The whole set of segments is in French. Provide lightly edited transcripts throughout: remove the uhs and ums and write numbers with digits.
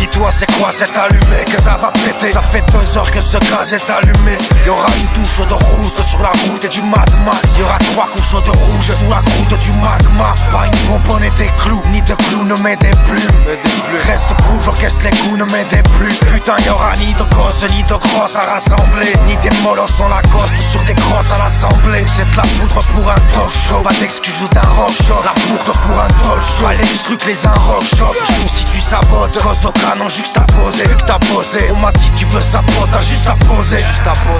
dis-toi c'est quoi cet allumé que ça va péter. Ça fait 2 heures que ce gaz est allumé. Y'aura une touche de rouste sur la route et du Mad Max. Y'aura 3 couches de rouge sous la croûte du magma. Pas une pomponne et des clous, ni de clowns, mais des plumes. Reste cool, j'encaisse les coups, ne mets des plumes. Putain y'aura ni de gosses, ni de grosses à rassembler. Ni des molosses en Lacoste sur des crosses à l'assemblée. C'est de la poudre pour un talk show. Pas d'excuses ou d'un rock show. La poudre pour un talk show. Allez truc les un rock shop. Joue si tu sabotes, cause au canon juxtaposé. Vu que t'as posé, on m'a dit tu veux saboter, t'as juste à poser.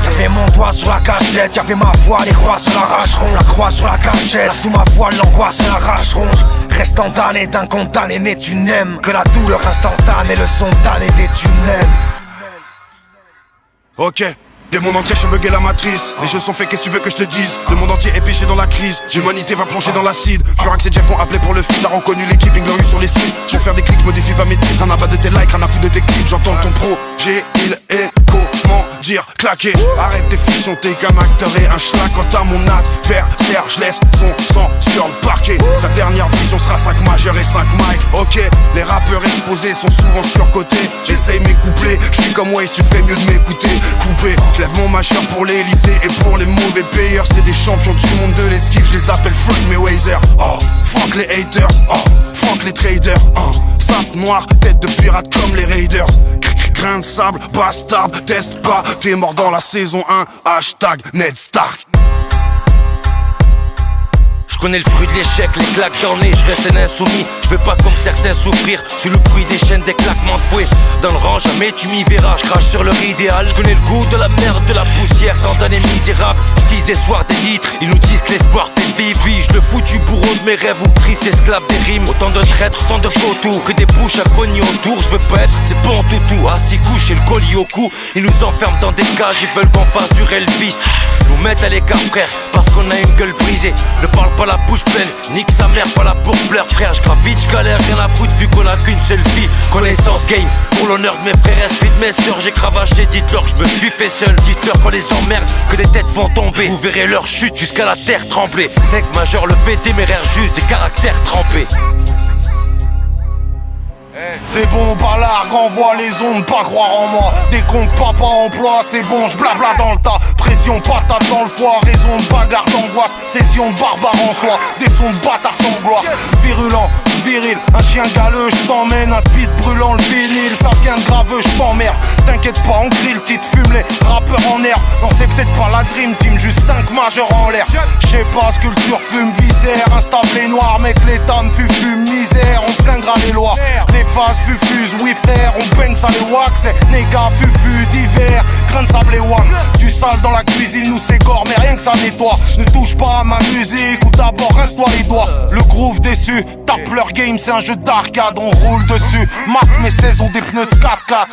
J'avais mon doigt sur la cachette, y'avait ma voix, les rois se l'arracheront. La croix sur la cachette, là sous ma voile l'angoisse et la rage ronge. Restant damné d'un condamné né tu n'aimes que la douleur instantanée, le son damné des tunnels. Ok. Dès mon entrée, je bugué la matrice. Les jeux sont faits, qu'est-ce que tu veux que je te dise? Le monde entier est péché dans la crise. L'humanité va plonger dans l'acide. Furax et Jeff m'ont appelé pour le feat. T'as reconnu l'équipe, ils l'ont eu sur les sites. Je vais faire des clics, je modifie pas mes titres. T'en as bas de tes likes, rien à foutre de tes clips. J'entends ton projet, il est comment dire claqué. Arrête tes fictions, t'es qu'un acteur et un schlag. Quant à mon adversaire, je laisse son sang sur le parquet. Sa dernière vision sera 5 majeurs et 5 mics. Ok, les rappeurs exposés sont souvent surcotés. J'essaye mes couplets, je suis comme Waze, tu ferais mieux de m'écouter. Coupé, je lève mon macheur pour l'Elysée et pour les mauvais payeurs. C'est des champions du monde de l'esquive, je les appelle fuck mes Wazer. Oh, fuck les haters, oh, fuck les traders. Oh, sape noir, tête de pirate comme les Raiders. Grain de sable, bastard, teste pas. T'es mort dans la saison 1, hashtag Ned Stark. Je connais le fruit de l'échec, les claques dans le nez, je reste un insoumis. Je veux pas comme certains souffrir sous le bruit des chaînes, des claquements de fouet. Dans le rang, jamais tu m'y verras, je crache sur leur idéal. Je connais le goût de la merde, de la poussière, tant d'années misérables. Je dis des soirs des litres, ils nous disent que l'espoir fait vivre. Oui, je le foutu bourreau de mes rêves ou triste esclave des rimes. Autant de traîtres, tant de vautours, que des bouches à cogner autour. Je veux pas être ces bons toutous, assis couché le collier au cou. Ils nous enferment dans des cages, ils veulent qu'on fasse durer le vice. Nous mettent à l'écart frère, parce qu'on a une gueule brisée. Ne parle pas la bouche pleine, nique sa mère, pas là pour pleurer frère. J'grave vite, j'galère, rien à foutre vu qu'on a qu'une seule vie. Connaissance game, pour l'honneur de mes frères, esprit de mes sœurs. J'ai cravaché, dites-leur que je me suis fait seul. Dites-leur qu'on les emmerde, que des têtes vont tomber. Vous verrez leur chute jusqu'à la terre trembler. 5 majeurs, le fait téméraire juste, des caractères trempés. C'est bon, Ballard, renvoie les ondes, pas croire en moi. Des comptes papa emploie, c'est bon, j'blabla dans le tas. Pression, patate dans le foie, raison de bagarre d'angoisse. Session de barbare en soi, des sons de bâtards sans gloire. Virulent, viril, un chien galeux, j't'emmène. Un pit brûlant le vinyle, ça vient de graveux, j'p'emmerde. T'inquiète pas, on grille, petite fume les rappeurs en herbe. Non, c'est peut-être pas la dream team, juste 5 majeurs en l'air. J'sais pas, sculpture, fume, viscère, instable les noirs. Mec, l'état me fume, misère, on flinguera les lois. Les phases fufuse, oui frère, on baigne ça les wax. Néga, fufu, d'hiver, grain de sable et wam. Du sale dans la cuisine, nous c'est gore, mais rien que ça nettoie. Ne touche pas à ma musique, ou d'abord rince-toi les doigts. Le groove déçu, tape leur game, c'est un jeu d'arcade, on roule dessus. Marque mes saisons, des pneus de 4x4.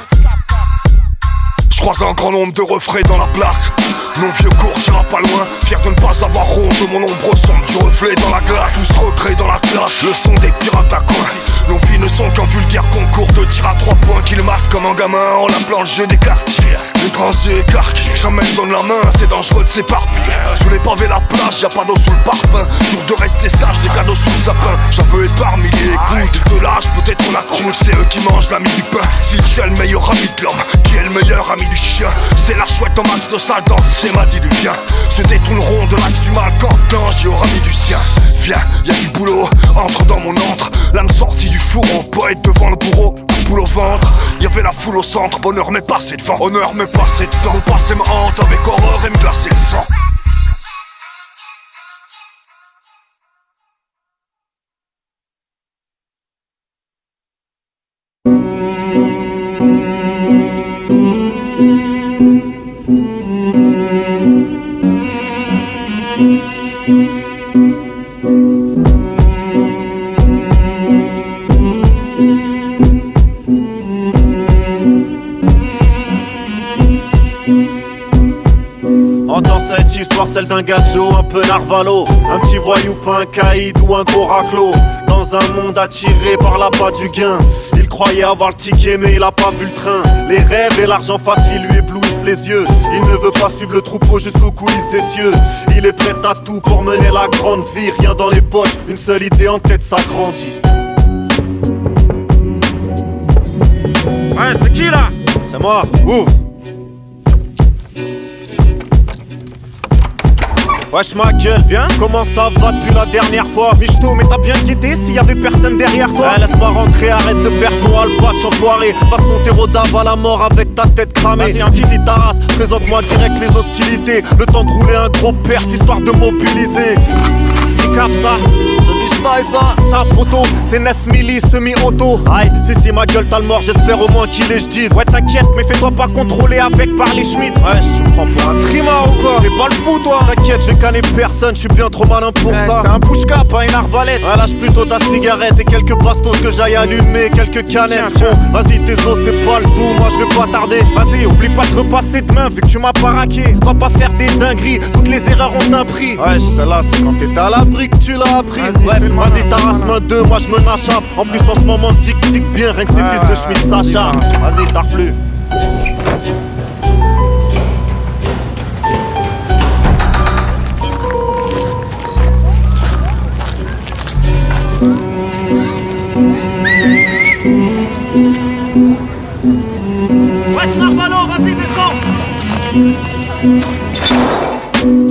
Je croise un grand nombre de refrains dans la place. Mon vieux cours tira pas loin, fier de ne pas avoir honte de mon ombre sombre du reflet dans la glace. Tous recréés dans la classe, le son des pirates à coin. Nos vies ne sont qu'un vulgaire concours de tir à 3 points qui le marque comme un gamin en l'appelant le jeu des quartiers. Les grands yeux écarqués, jamais me donne la main, c'est dangereux de s'éparpiller. Sous les pavés la plage, y'a pas d'eau sous le parfum. Dur de rester sage, des cadeaux sous le sapin. J'en veux être par milliers, écoute, ils te lâchent, peut-être on la croûte. C'est eux qui mangent l'ami du pain. S'il est le meilleur ami de l'homme, qui est le meilleur ami du chien? C'est la chouette en max de salle dans le schéma diluvien. Se détourneront de l'axe du mal quand l'ange y aura mis du sien. Viens, y'a du boulot, entre dans mon antre. L'âme sortie du fourreau, poète devant le bourreau, boule au ventre. Y'avait la foule au centre, bonheur m'est passé devant. Honneur m'est passé dedans, mon passé me hante avec horreur et me glacer le sang. Entends cette histoire, celle d'un gadjo un peu narvalo. Un petit voyou, pas un caïd ou un gros raclo. Dans un monde attiré par l'appât du gain. Il croyait avoir le ticket mais il a pas vu le train. Les rêves et l'argent facile lui éblouissent les yeux. Il ne veut pas suivre le troupeau jusqu'aux coulisses des cieux. Il est prêt à tout pour mener la grande vie. Rien dans les poches, une seule idée en tête, ça grandit. C'est moi, ouvre. Wesh ma gueule, bien, comment ça va depuis la dernière fois? Michto, mais t'as bien guetté s'il y avait personne derrière toi? Laisse-moi rentrer, arrête de faire ton albatch enfoiré. Façon t'es rodave à la mort avec ta tête cramée. Vas-y, ici ta race, présente-moi direct les hostilités. Le temps de rouler un gros perce, histoire de mobiliser. Cave ça, ce biche taille ça poteau, c'est 9 milli semi-auto. Aïe, si ma gueule t'as le mort, j'espère au moins qu'il est j'did. Ouais t'inquiète, mais fais-toi pas contrôler avec par les Schmitt. Ouais, tu me prends pour un trimar ou quoi? Fais pas le fou toi. T'inquiète, je vais canner personne, je suis bien trop malin pour ça. C'est un push-cap, pas une arbalète. Ouais, lâche plutôt ta cigarette et quelques bastos que j'aille allumer, quelques canettes. Tiens. Bon, vas-y tes os c'est pas le tout, moi je vais pas tarder. Vas-y, oublie pas de repasser demain vu que tu m'as pas raqué. Va pas faire des dingueries, toutes les erreurs ont un prix. Ouais, celle-là c'est quand t'es à l'abri que tu l'as appris. Bref, vas-y ta race main 2, moi je me nachappe. En plus en ce moment tic-tic bien, rien que ces fils de Schmitt s'acharnent. Vas-y, tarde plus. Wesh Narvalo, vas-y descends.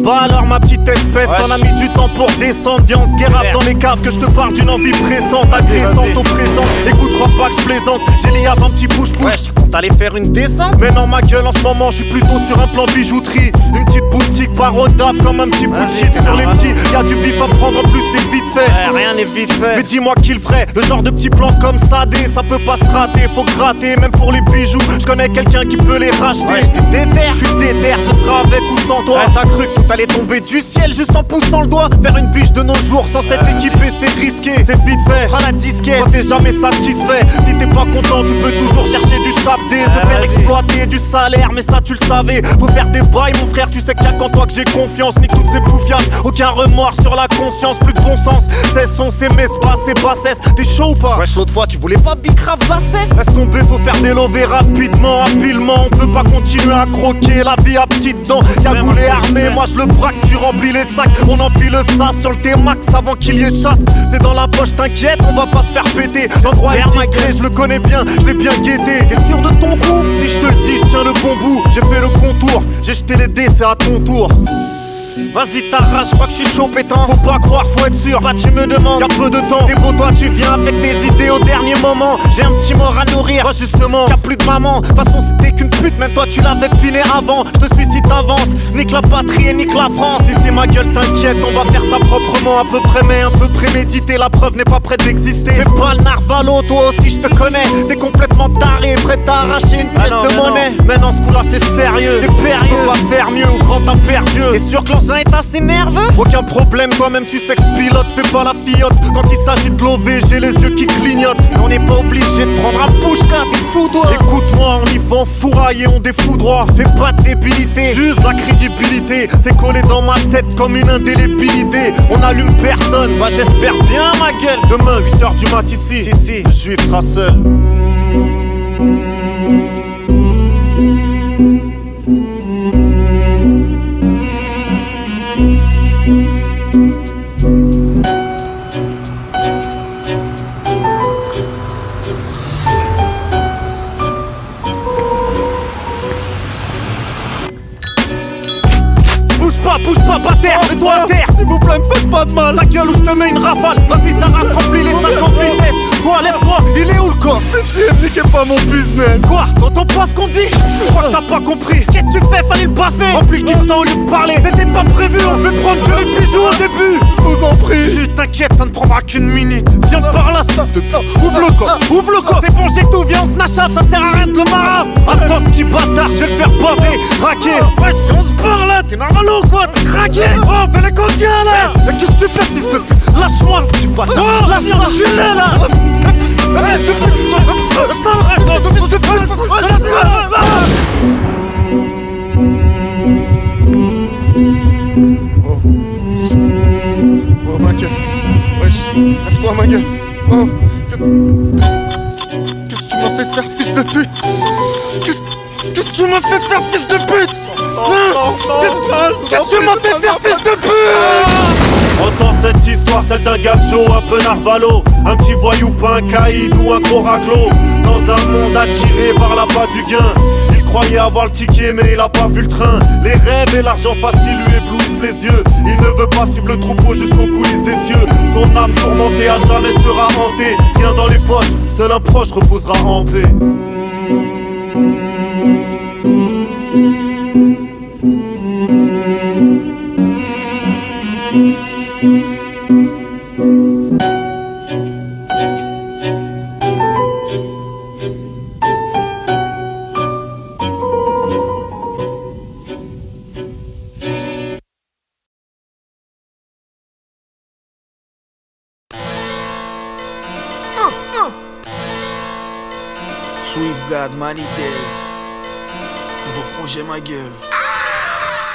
Bah alors ma petite espèce, t'en as mis du temps pour descendre. Viens on se guérave dans les caves que je te parle d'une envie pressante, agressante, oppressante. Écoute, crois pas que je plaisante, j'ai les yaves un petit push-push. Tu comptes aller faire une descente? Mais non ma gueule en ce moment, je suis plutôt sur un plan bijouterie. Une petite boutique parodave comme un petit bout de shit sur les petits. Y'a du bif à prendre en plus c'est vite fait. Rien n'est vite fait. Mais dis-moi qui le ferait, le genre de petit plan comme ça, ça peut pas se rater, faut gratter. Même pour les bijoux, je connais quelqu'un qui peut les racheter. Je suis déter, ce sera avec ou sans toi. T'as cru que tout allait tomber du ciel juste en poussant le doigt vers une biche de nos jours. Sans cette équipée c'est risqué, c'est vite fait. Prends la disquette, toi t'es jamais satisfait. Si t'es pas content tu peux toujours chercher du chafdé, se faire exploiter du salaire, mais ça tu le savais. Faut faire des bails mon frère, tu sais qu'il y a qu'en toi que j'ai confiance. Nique toutes ces poufiasses, aucun remords sur la conscience. Plus de bon sens, cessons ces messes basses et bassesses. T'es chaud ou pas? Wesh l'autre fois tu voulais pas bicrave la cesse. Laisse tomber, faut faire des lovés rapidement, habilement. On peut pas continuer à croquer la vie à petites dents. Y'a goulet armé, moi je le braque, tu remplis les sacs. On empile ça sur le T-Max avant qu'il y ait chasse. C'est dans la poche, t'inquiète, on va pas se faire péter. L'endroit est discret, je le connais bien, je l'ai bien guetté. T'es sûr de ton coup? Si je te le dis, je tiens le bon bout. J'ai fait le contour, j'ai jeté les dés, c'est à ton tour. Vas-y t'arrache, je crois que je suis chaud pétant. Faut pas croire, faut être sûr, bah tu me demandes. Y'a peu de temps, t'es beau toi tu viens avec tes idées au dernier moment. J'ai un petit mort à nourrir, oh, justement, y'a plus de maman. De toute façon c'était qu'une pute, même toi tu l'avais piné avant. Je te suis si t'avances, nique la patrie et nique la France. Ici ma gueule t'inquiète, on va faire ça proprement. À peu près mais un peu prémédité, la preuve n'est pas prête d'exister. Fais pas le Narvalo, toi aussi je te connais. T'es complètement taré, prêt à arracher une pièce de monnaie. Mais non ce coup là c'est sérieux, c'est périlleux. Je peux pas faire mieux ou quand t'as perdu. T'es sûr que l'engin est assez nerveux? Aucun problème, toi-même tu sais que je pilote. Fais pas la fiotte, quand il s'agit de lover, j'ai les yeux qui clignotent. Mais on n'est pas obligé de prendre un push-car, t'es fou toi. Écoute-moi, on y va en fourraille et on défoudroie. Fais pas de débilité, juste la crédibilité. C'est collé dans ma tête comme une indélébilité. On allume personne, bah j'espère bien ma gueule. Demain 8h du mat ici, si, le juif sera seul. Bouge pas, bâtard, mets-toi à terre. S'il vous plaît, me faites pas de mal. Ta gueule ou je te mets une rafale. Vas-y, ta race remplit les 50 vitesses. Toi, lève-toi, il est où le coffre? Pitié, niquez pas mon business. Quoi? T'entends pas ce qu'on dit? Je crois que t'as pas compris. Qu'est-ce que tu fais? Fallait le baffer. Remplis le kistan au lieu de parler. C'était pas prévu, on devait prendre que les bijoux au début. Je vous en prie. Chut, t'inquiète, ça ne prendra qu'une minute. Viens par là, fils de putain. Ouvre le coffre, ouvre le coffre. C'est bon, j'ai tout, viens, on se nachave, ça sert à rien de le marave. Attends, ce petit bâtard, je vais le faire baver, raquer. Wesh, on se barre là, t'es Narvalo ou quoi? T'es craqué? Oh, ben les coquins là! Mais qu'est-ce que tu fais, fils de pute? Lâche-moi, petit bâtard! Oh, lâche-moi, tu l'es là! Fils de pute! Fils de pute! Oh, ma gueule! Wesh, lève-toi, ma gueule! Oh, qu'est-ce que tu m'as fait faire, fils de pute? Qu'est-ce que tu m'as fait faire, fils de pute? Qu'est-ce que tu m'as fait faire, fils de pute? Entends cette histoire, celle d'un gacho un peu Narvalo. Un petit voyou, pas un caïd ou un gros raclo. Dans un monde attiré par l'appât du gain. croyait avoir le ticket mais il a pas vu le train. Les rêves et l'argent facile lui éblouissent les yeux. Il ne veut pas suivre le troupeau jusqu'aux coulisses des cieux. Son âme tourmentée à jamais sera hantée. Rien dans les poches, seul un proche reposera en paix. Swift God, Money Dave. Nouveau projet ma gueule.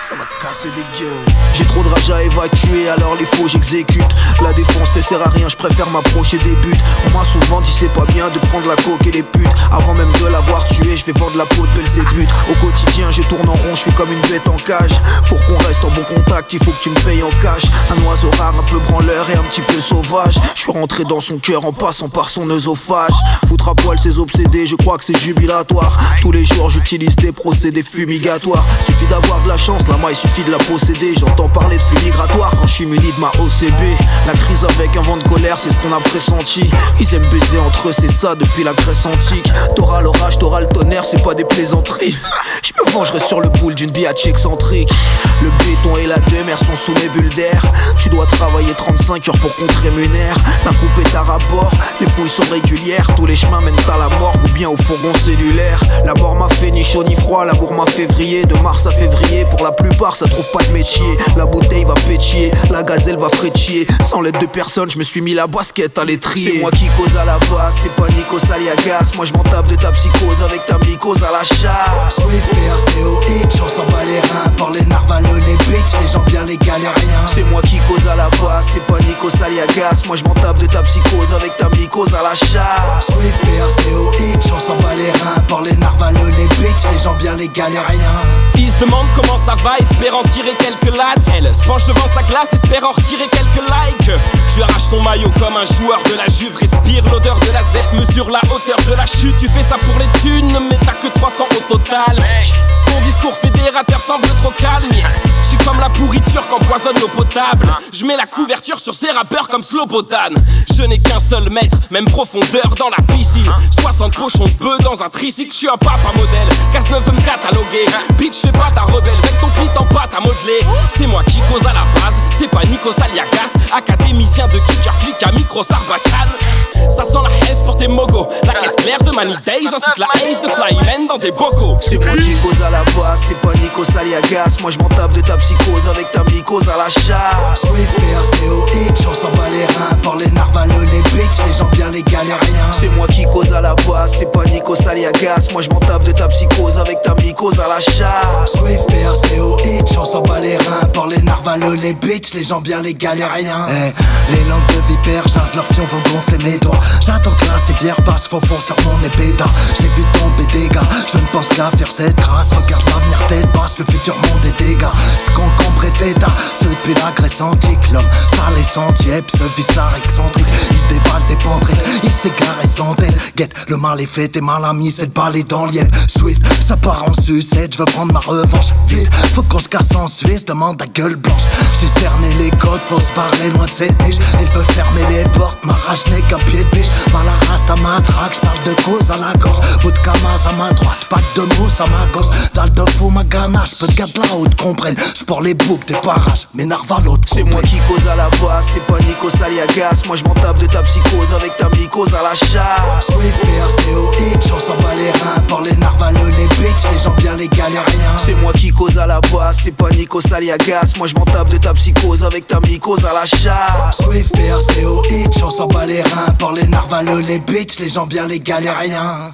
Ça m'a cassé des gueules. J'ai trop de rage à évacuer, alors les faux j'exécute. La défense ne sert à rien, je préfère m'approcher des buts. On m'a souvent dit c'est pas bien de prendre la coke et les putes. Avant même de l'avoir tué, je vais vendre la peau de Belzébuth. Au quotidien je tourne en rond, je suis comme une bête en cage. Pour qu'on reste en bon contact, il faut que tu me payes en cash. Un oiseau rare, un peu branleur et un petit peu sauvage. Je suis rentré dans son cœur en passant par son œsophage. Foutre à poil ses obsédés, je crois que c'est jubilatoire. Tous les jours j'utilise des procédés fumigatoires. Suffit d'avoir de la chance, la maille suffit de la posséder. J'entends parler de flux migratoire quand je suis muni de ma OCB. La crise avec un vent de colère, c'est ce qu'on a pressenti. Ils aiment baiser entre eux, c'est ça depuis la Grèce antique. T'auras l'orage, t'auras le tonnerre, c'est pas des plaisanteries. Je me vengerai sur le boule d'une biatch excentrique. Le béton et la demeure sont sous mes bulles d'air. Tu dois travailler 35 heures pour qu'on te rémunère. La coupe est à rabord, les fouilles sont régulières. Tous les chemins mènent à la morgue ou bien au fourgon cellulaire. La mort m'a fait ni chaud ni froid, l'amour m'a février. De mars à février, pour la plupart ça trouve pas de métier. La bouteille va pétiller, la gazelle va frétiller. Sans l'aide de personne, je me suis mis la basket à l'étrier. C'est moi qui cause à la base, c'est pas Nico Aliagas. Moi je m'en tape de ta psychose avec ta mycose à la chasse. Swift, PRCOX, on s'en bat les reins. Par les narvalos, les bitches, les gens bien les galériens. C'est moi qui cause à la base, c'est pas Nico Aliagas. Moi je m'en tape de ta psychose avec ta mycose à la chasse. Swift, PRCOX, on s'en bat les reins. Par les narvalos, les bitches, les gens bien les galériens. Il se demande comment ça va, espérant tirer quelques lattes. Elle se penche devant sa glace, espérant retirer quelques likes. Je lui arrache son maillot comme un joueur de la Juve. Respire l'odeur de la ZEP, mesure la hauteur de la chute. Tu fais ça pour les thunes, mais t'as que 300 au total. Ton discours fédérateur semble trop calme, yes. Je suis comme la pourriture qu'empoisonne l'eau potable. Je mets la couverture sur ces rappeurs comme Slobodan. Je n'ai qu'un seul maître, même profondeur dans la piscine. 60 pochons de bœufs dans un tricycle. Je suis un papa modèle, Casse-9 me cataloguer. Bitch, fais pas ta rebelle, avec ton clit en pâte à modeler. C'est moi qui cause à la base, c'est pas Nikos Aliagas. Académicien de kicker, click à micro Sarbacane. Ça sent la haisse pour tes mogos. La caisse claire de Money Days ainsi que la haisse de Flyman dans des bocaux. C'est moi qui cause à la base, c'est pas Nikos Aliagas. Moi je m'en tape de ta psychose avec ta mycose à la chasse. Swift, PRCOX, on s'en bat les reins. Par les narvalos, les bitches, les gens bien les galériens. C'est moi qui cause à la base, c'est pas Nikos Aliagas. Moi je m'en tape de ta psychose avec ta mycose à la chasse. Swift, PRCOX, on s'en bat les reins. Par les narvalos, les bitches, les gens bien les galériens. Les langues de vipère, j'ase leurs fions vont gonfler mes doigts. J'attends que la civière passe, font sur mon épée. J'ai vu tomber des gars, je ne pense qu'à faire cette grâce. Regarde l'avenir tête basse, le futur monde est dégâts. Ce qu'on comprend bêta, c'est depuis la Grèce antique. L'homme, ça les sentiers, se visse l'art excentrique. Il dévale des pentriques, il s'égare et sans tête. Guette, le mal est fait, t'es mal ami, c'est de balai dans l'IEP. Swift, ça part en sucette, je veux prendre ma revanche. Vite, faut qu'on se casse en Suisse, demande à gueule blanche. J'ai cerné les codes, faut se barrer loin de cette niche. Ils veulent fermer les portes, ma rage n'est qu'un pied de biche. Mal à race à ma traque, j'parle de cause à la gorge. Bout de camas à ma droite, pas de mousse à ma gauche. Dans le dos fou ma ganache, peu de gars de la haute comprennent. J'porte les boucs des parages, mais narvalos. C'est moi qui cause à la base, c'est pas Nikos Aliagas. Moi je m'en tape de ta psychose avec ta mycose à la chasse. Swift, PRCOX, on s'en bat les reins. Par les narvalos, les bitches, les gens bien les galériens. C'est moi qui cause à la base, c'est pas Nikos Aliagas. Moi je m'en tape de ta psychose avec ta mycose à la chasse. Swift, PRCOX, on s'en bat les reins. Par les narvalos, les bitches, les gens bien les galériens.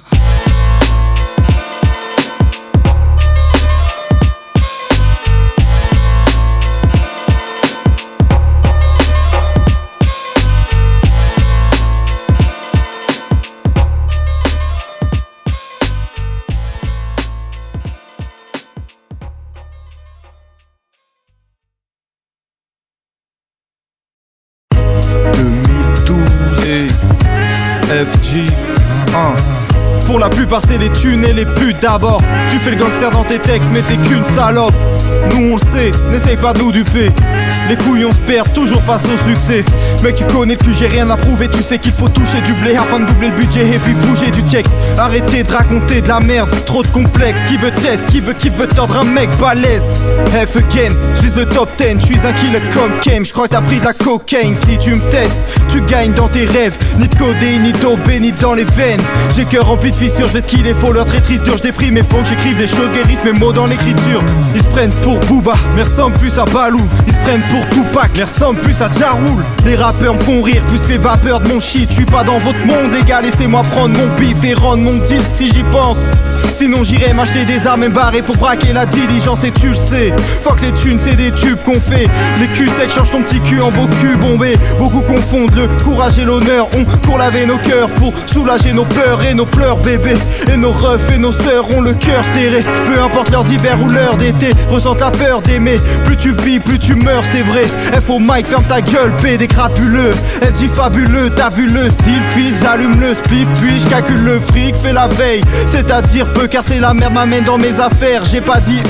FG, Pour la plupart c'est les thunes et les putes d'abord. Tu fais le gangster dans tes textes mais t'es qu'une salope. Nous on le sait, n'essaye pas de nous duper. Les couilles on se perd toujours face au succès. Mec tu connais le cul, j'ai rien à prouver. Tu sais qu'il faut toucher du blé afin de doubler le budget et puis bouger du texte. Arrêtez de raconter de la merde, trop de complexe. Qui veut test, qui veut tordre un mec balèze. F again, je vise le top 10. Je suis un killer comme Kem, je crois que t'as pris de la cocaine. Si tu me testes, tu gagnes dans tes rêves. Ni de codéine, ni d'obé, ni dans les veines. J'ai cœur rempli de fissures, je fais ce qu'il est faux. Leur traîtrise dure, je déprime et faut que j'écrive des choses, guérissent mes mots dans l'écriture. Ils se prennent pour Booba, mais ressemblent plus à Balou. Ils se prennent pour Tupac, mais ressemblent plus à Ja Rule. Les rappeurs me font rire, plus les vapeurs de mon shit. Je suis pas dans votre monde, les gars, laissez-moi prendre mon bif et rendre mon disque si j'y pense. Sinon j'irai m'acheter des armes et me barrer pour braquer la diligence et tu le sais. Fuck les thunes, c'est des tubes qu'on fait. Les culs secs changent ton petit cul en beau cul bombé. Beaucoup confondent le courage et l'honneur. On court laver nos cœurs pour soulager nos peurs et nos pleurs bébé. Et nos refs et nos sœurs ont le cœur serré. Peu importe l'heure d'hiver ou l'heure d'été, ressentent la peur d'aimer. Plus tu vis, plus tu meurs, c'est vrai. F au mic, ferme ta gueule, P des crapuleux. FJ fabuleux, t'as vu le style, fils, j'allume le spliff, puis je calcule le fric, fais la veille. C'est-à-dire peu car c'est la merde m'amène dans mes affaires. J'ai pas dit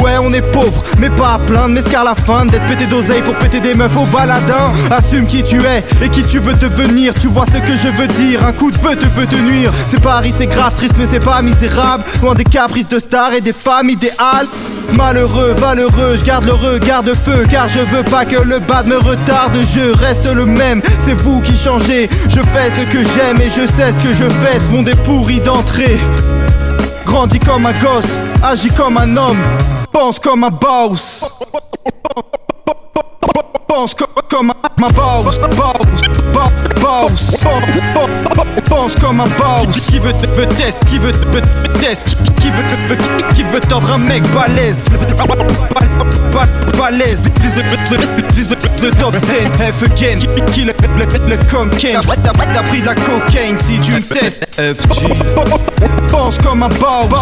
ouais on est pauvre mais pas à plaindre. Mais qu'à la fin d'être pété d'oseille pour péter des meufs au baladin. Assume qui tu es et qui tu veux devenir. Tu vois ce que je veux dire, un coup de peu te peut te nuire. C'est Paris c'est grave, triste mais c'est pas misérable. Loin des caprices de stars et des femmes idéales. Malheureux, valeureux, je garde le regard de feu. Car je veux pas que le bad me retarde. Je reste le même, c'est vous qui changez. Je fais ce que j'aime et je sais ce que je fais. Ce monde est pourri d'entrée. Grandis comme un gosse, agis comme un homme, pense comme un boss. Pense comme un boss, pense comme un boss. Qui veut test, qui veut test, qui veut tordre un mec balèze. Balèze, vise le top 10, F again, qui le comme Ken. T'as pris de la cocaine si tu me testes. FG, pense comme un boss.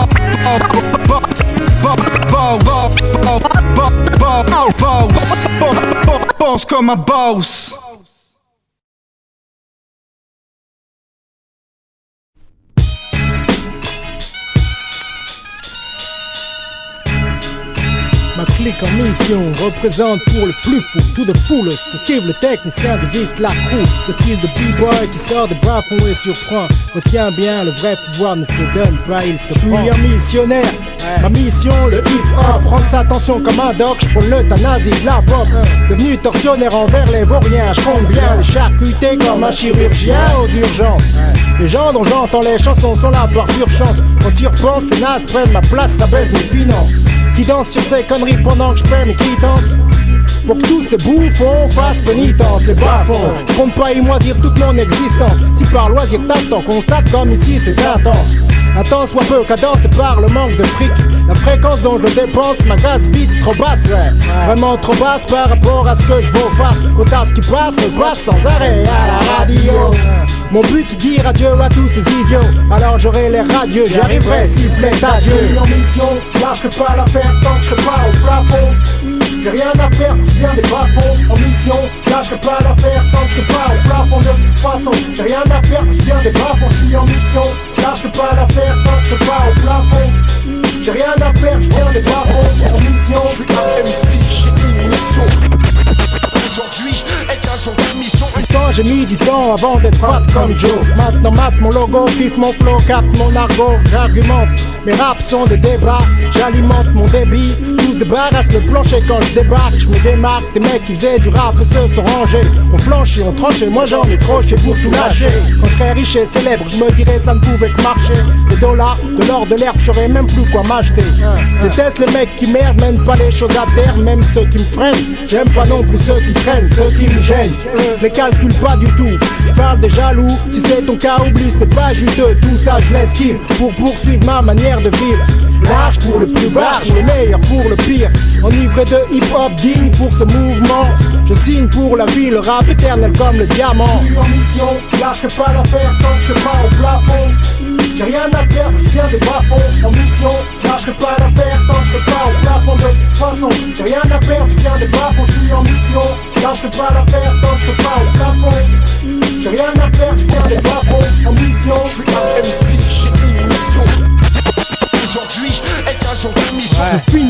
Pense comme un boss. Ma clique en mission représente pour le plus fou, to the fullest. Esquive le technicien de vis la crew. Le style de b-boy qui sort des bas fonds et surprend. Retiens bien, le vrai pouvoir ne se donne pas, il se prend. Je suis un missionnaire, ma mission le hip-hop. Prendre sa tension comme un doc, j'prends l'euthanasie de la pop. Devenu tortionnaire envers les vauriens, j'compte bien les charcuter comme un chirurgien aux urgences. Les gens dont j'entends les chansons sont là par pure chance. Quand tu repenses, c'est naze, prennent ma place, ça baisse mes finances. Qui danse sur ces conneries pendant que je paie mes quittances. Faut que tous ces bouffons fassent pénitence. Les bas-fonds, je compte pas y moisir toute mon existence. Si par loisir t'attends, constate comme ici c'est intense. Intense soit peu cadence et par le manque de fric. La fréquence dont je dépense m'agace vite, trop basse, ouais. Vraiment trop basse par rapport à ce que je vaux face. Aux tasses qui passent, repassent sans arrêt à la radio. Mon but, dire adieu à tous ces idiots. Alors j'aurai l'air radieux, j'arriverai s'il plaît à Dieu. En mission, lâche que pas l'affaire tant que je serai pas au plafond. J'ai rien à perdre, je viens des bas-fonds. En mission, lâche que pas l'affaire tant que je serai pas au plafond. De toute façon, j'ai rien à perdre, je viens des bas-fonds. Je suis en mission, lâche que pas l'affaire tant que je serai pas au plafond. J'ai rien à perdre, je viens des bas-fonds. En mission, je suis un MC, j'ai une mission. Aujourd'hui est un jour de mission. Pourtant j'ai mis du temps avant d'être fat comme Joe. Maintenant mate mon logo, kiffe mon flow, capte mon argot. J'argumente, mes raps sont des débats. J'alimente mon débit, tout débarrasse le plancher quand je débarque. Je me démarque des mecs qui faisaient du rap et se sont rangés. On flanchit, on tranchait, moi j'en ai trop, j'ai pour tout lâcher. Quand je serais riche et célèbre, je me dirais ça ne pouvait que marcher. Des dollars, de l'or, de l'herbe, j'aurais même plus quoi m'acheter. Déteste les mecs qui merdent, mènent pas les choses à terme, même ceux qui me freinent. J'aime pas non plus ceux qui traînent, ceux qui me gênent. Je les calcule pas du tout, je parle des jaloux. Si c'est ton cas, oublie, ce n'est pas juteux. Tout ça je l'esquive pour poursuivre ma manière de vivre. Lâche pour le plus bas, le meilleur pour le pire. Enivré de hip-hop digne pour ce mouvement. Je signe pour la vie, le rap éternel comme le diamant. Je suis en mission, lâche que pas l'affaire tant que je serai pas au plafond. J'ai rien à perdre, je viens des bas-fonds. En mission, lâche que pas l'affaire tant que je serai pas au plafond. De toute façon, j'ai rien à perdre, je viens des bas-fonds. Je suis en mission, lâche que pas l'affaire tant que je serai pas au plafond. J'ai rien à perdre, je viens des bas-fonds. En mission, je suis un MC, j'ai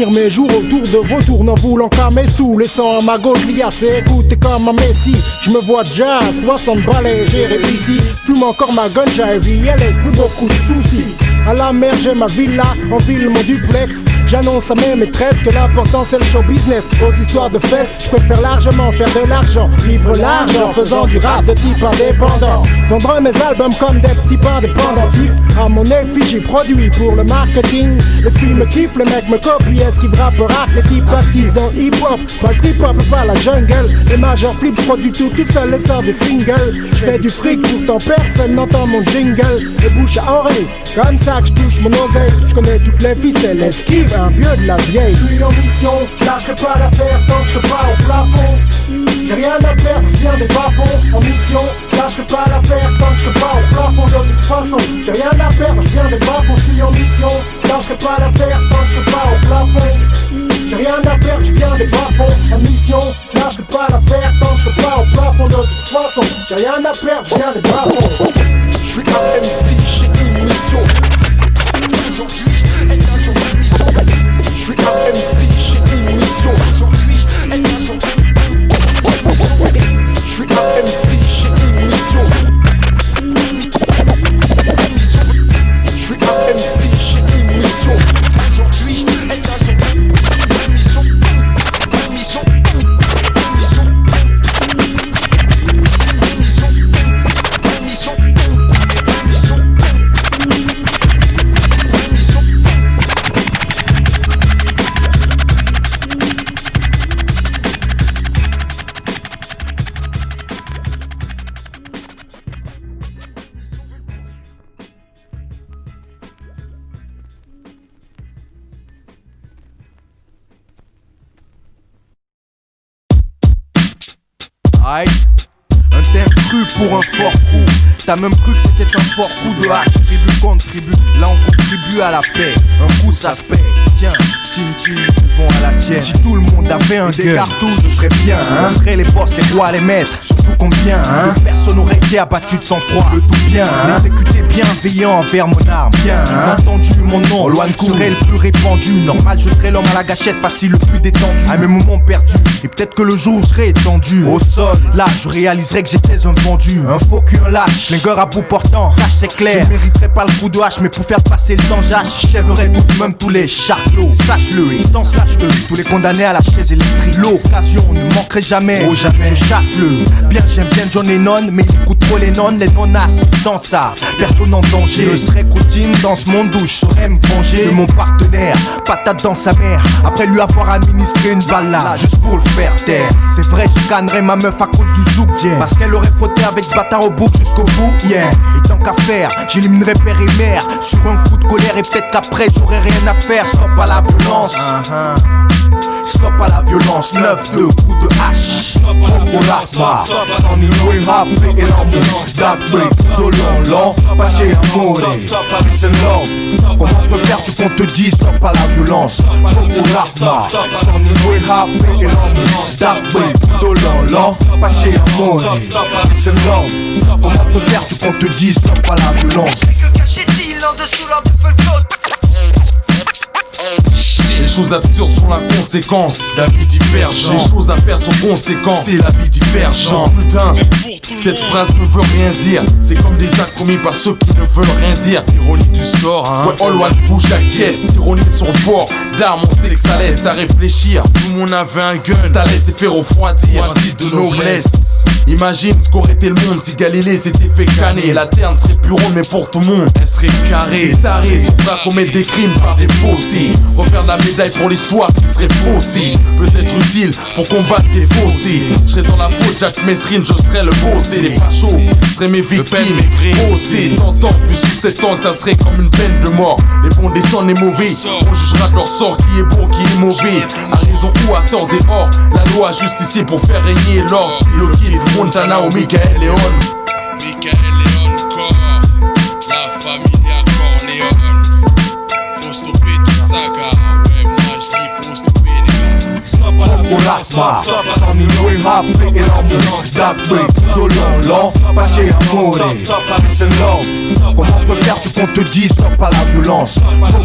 finir mes jours autour de vautours, n'en voulant qu'à mes sous, laissant à ma gauche liassée, écoutez comme un messie. Je me vois déjà à 60 balais, j'ai réussi. Fume encore ma gunja et VLS, plus beaucoup de soucis. À la mer j'ai ma villa, en ville mon duplex. J'annonce à mes maîtresses que l'important c'est le show business. Aux histoires de fesses, je préfère largement faire de l'argent. Vivre l'argent, faisant du rap de type indépendant. Vendre mes albums comme des petits pains dépendantifs. À mon effigie produit pour le marketing. Les filles me kiffent, les mecs me copient. Esquive rappeur, les types actifs dans le hip-hop. Pas le trip-hop, pas la jungle. Les majors flip, je produis tout seul et sors des singles. Je fais du fric, pourtant personne n'entend mon jingle. Et bouche à oreille, comme ça que je touche mon oseille. Je connais toutes les ficelles, esquive un vieux de la vieille. Je suis en mission, lâcherai pas l'affaire tant que je serai pas au plafond. J'ai rien à perdre, je viens des bas-fonds. En mission, lâcherai pas l'affaire tant que je serai pas au plafond. De toute façon, j'ai rien à perdre, je viens des bas-fonds. Je suis en mission, lâcherai pas l'affaire tant que je serai pas au plafond. J'ai rien à perdre, je viens des bas-fonds. En mission, lâcherai pas l'affaire tant que je serai pas au plafond. De toute façon, j'ai rien à perdre, je viens des bas-fonds. Je suis un MC, j'ai une mission. Aujourd'hui, elle a changé de mission. Je suis un MC, j'ai une mission. Aujourd'hui, elle a changé de mission. Je suis un MC, j'ai une mission. Je suis un MC, j'ai une mission. Aujourd'hui, elle a changé de mission. Mission. Aïe, un thème cru pour un fort coup. T'as même cru que c'était un fort coup de hache. Tribu contre tribu, là on contribue à la paix. Un coup ça se paie, tiens, chin chin, ils vont à la tienne. Si tout le monde avait un gun, cartouches, ce serait bien, hein. On serait les boss, les rois, les maîtres. Surtout combien, hein. Personne n'aurait été abattu de sang-froid. Le tout bien, hein. Exécuté bienveillant envers mon arme. Bien, hein. Entendu mon nom, loin de serait le plus répandu. Normal, je serais l'homme à la gâchette, facile, le plus détendu. À mes moments perdus, et peut-être que le jour où je serai étendu au sol, là je réaliserais que j'étais un vendu. Un faux cul, un lâche, slingueur à bout portant, lâche c'est clair. Je ne mériterais pas le coup de hache, mais pour faire passer le temps j'achèverais tout, même tous les charclots. Sache-le, et sans slash-le, tous les condamnés à la chaise électrique. L'occasion ne manquerait jamais, oh jamais. Je chasse-le, bien j'aime bien John Lennon, mais il écoute trop les nonnes dans ça, personne en danger. Je serais routine dans ce monde où je saurais me venger de mon partenaire, patate dans sa mère, après lui avoir administré une balle là, juste pour le faire taire. C'est vrai, je cannerais ma meuf à cause du zouk, yeah. Parce qu'elle aurait frotté avec ce bâtard au bouc jusqu'au bout, yeah. Et tant qu'à faire, j'éliminerais père et mère sur un coup de colère, et peut-être qu'après j'aurais rien à faire. Stop à la violence, stop à la violence, 9-2 coups de hache. Au l'arma, sans niveau et rap, et l'ambulance d'abri, de l'on, paché à mourir. C'est l'homme, comment on peut faire, tu qu'on te dit stop à la violence. Au l'arma, sans niveau et rap, et l'ambulance d'abri, de l'on, paché à mourir. C'est l'homme, comment on peut faire, tu qu'on te dit stop à la violence. Que cachait-il en dessous leur de côte? Les choses absurdes sont la conséquence. La vie divergente. Les choses à faire sont conséquences. C'est la vie divergente. Putain, cette phrase ne veut rien dire. C'est comme des actes commis par ceux qui ne veulent rien dire. Ironie du sort, hein. Ouais, all one bouge la caisse. Ironie sur le bord d'armes, on sait que ça laisse à réfléchir. Tout le monde avait un gun, t'as laissé faire refroidir. Un titre de noblesse. Imagine ce qu'aurait été le monde si Galilée s'était fait canner. La terre ne serait plus ronde, mais pour tout le monde, elle serait carrée. Les tarés sont prêts à commettre des crimes par des faussés. Refaire de la médaille pour l'histoire qui serait faussée. Peut-être utile pour combattre des faussés. Je serais dans la peau de Jacques Mesrine, je serais le bossé. Les fachos seraient mes victimes. Bossé, t'entends, vu sous 7 ans, ça serait comme une peine de mort. Les bons descendent les mauvais. On jugera de leur sort qui est bon, qui est mauvais. À raison ou à tort dehors. La loi justicier pour faire régner l'ordre. Loki, Montana ou Michael Léon. Michael Léon, corps. La familia Corleone. Faut stopper tout ça, gars. Ouais, moi j'dis faut stopper les gars. Stop à la l'arma, sans niveau et rap, et l'ambulance d'abri, de l'on, paché à mourir. C'est l'homme, comment on peut faire, tu qu'on te dise stop à la violence.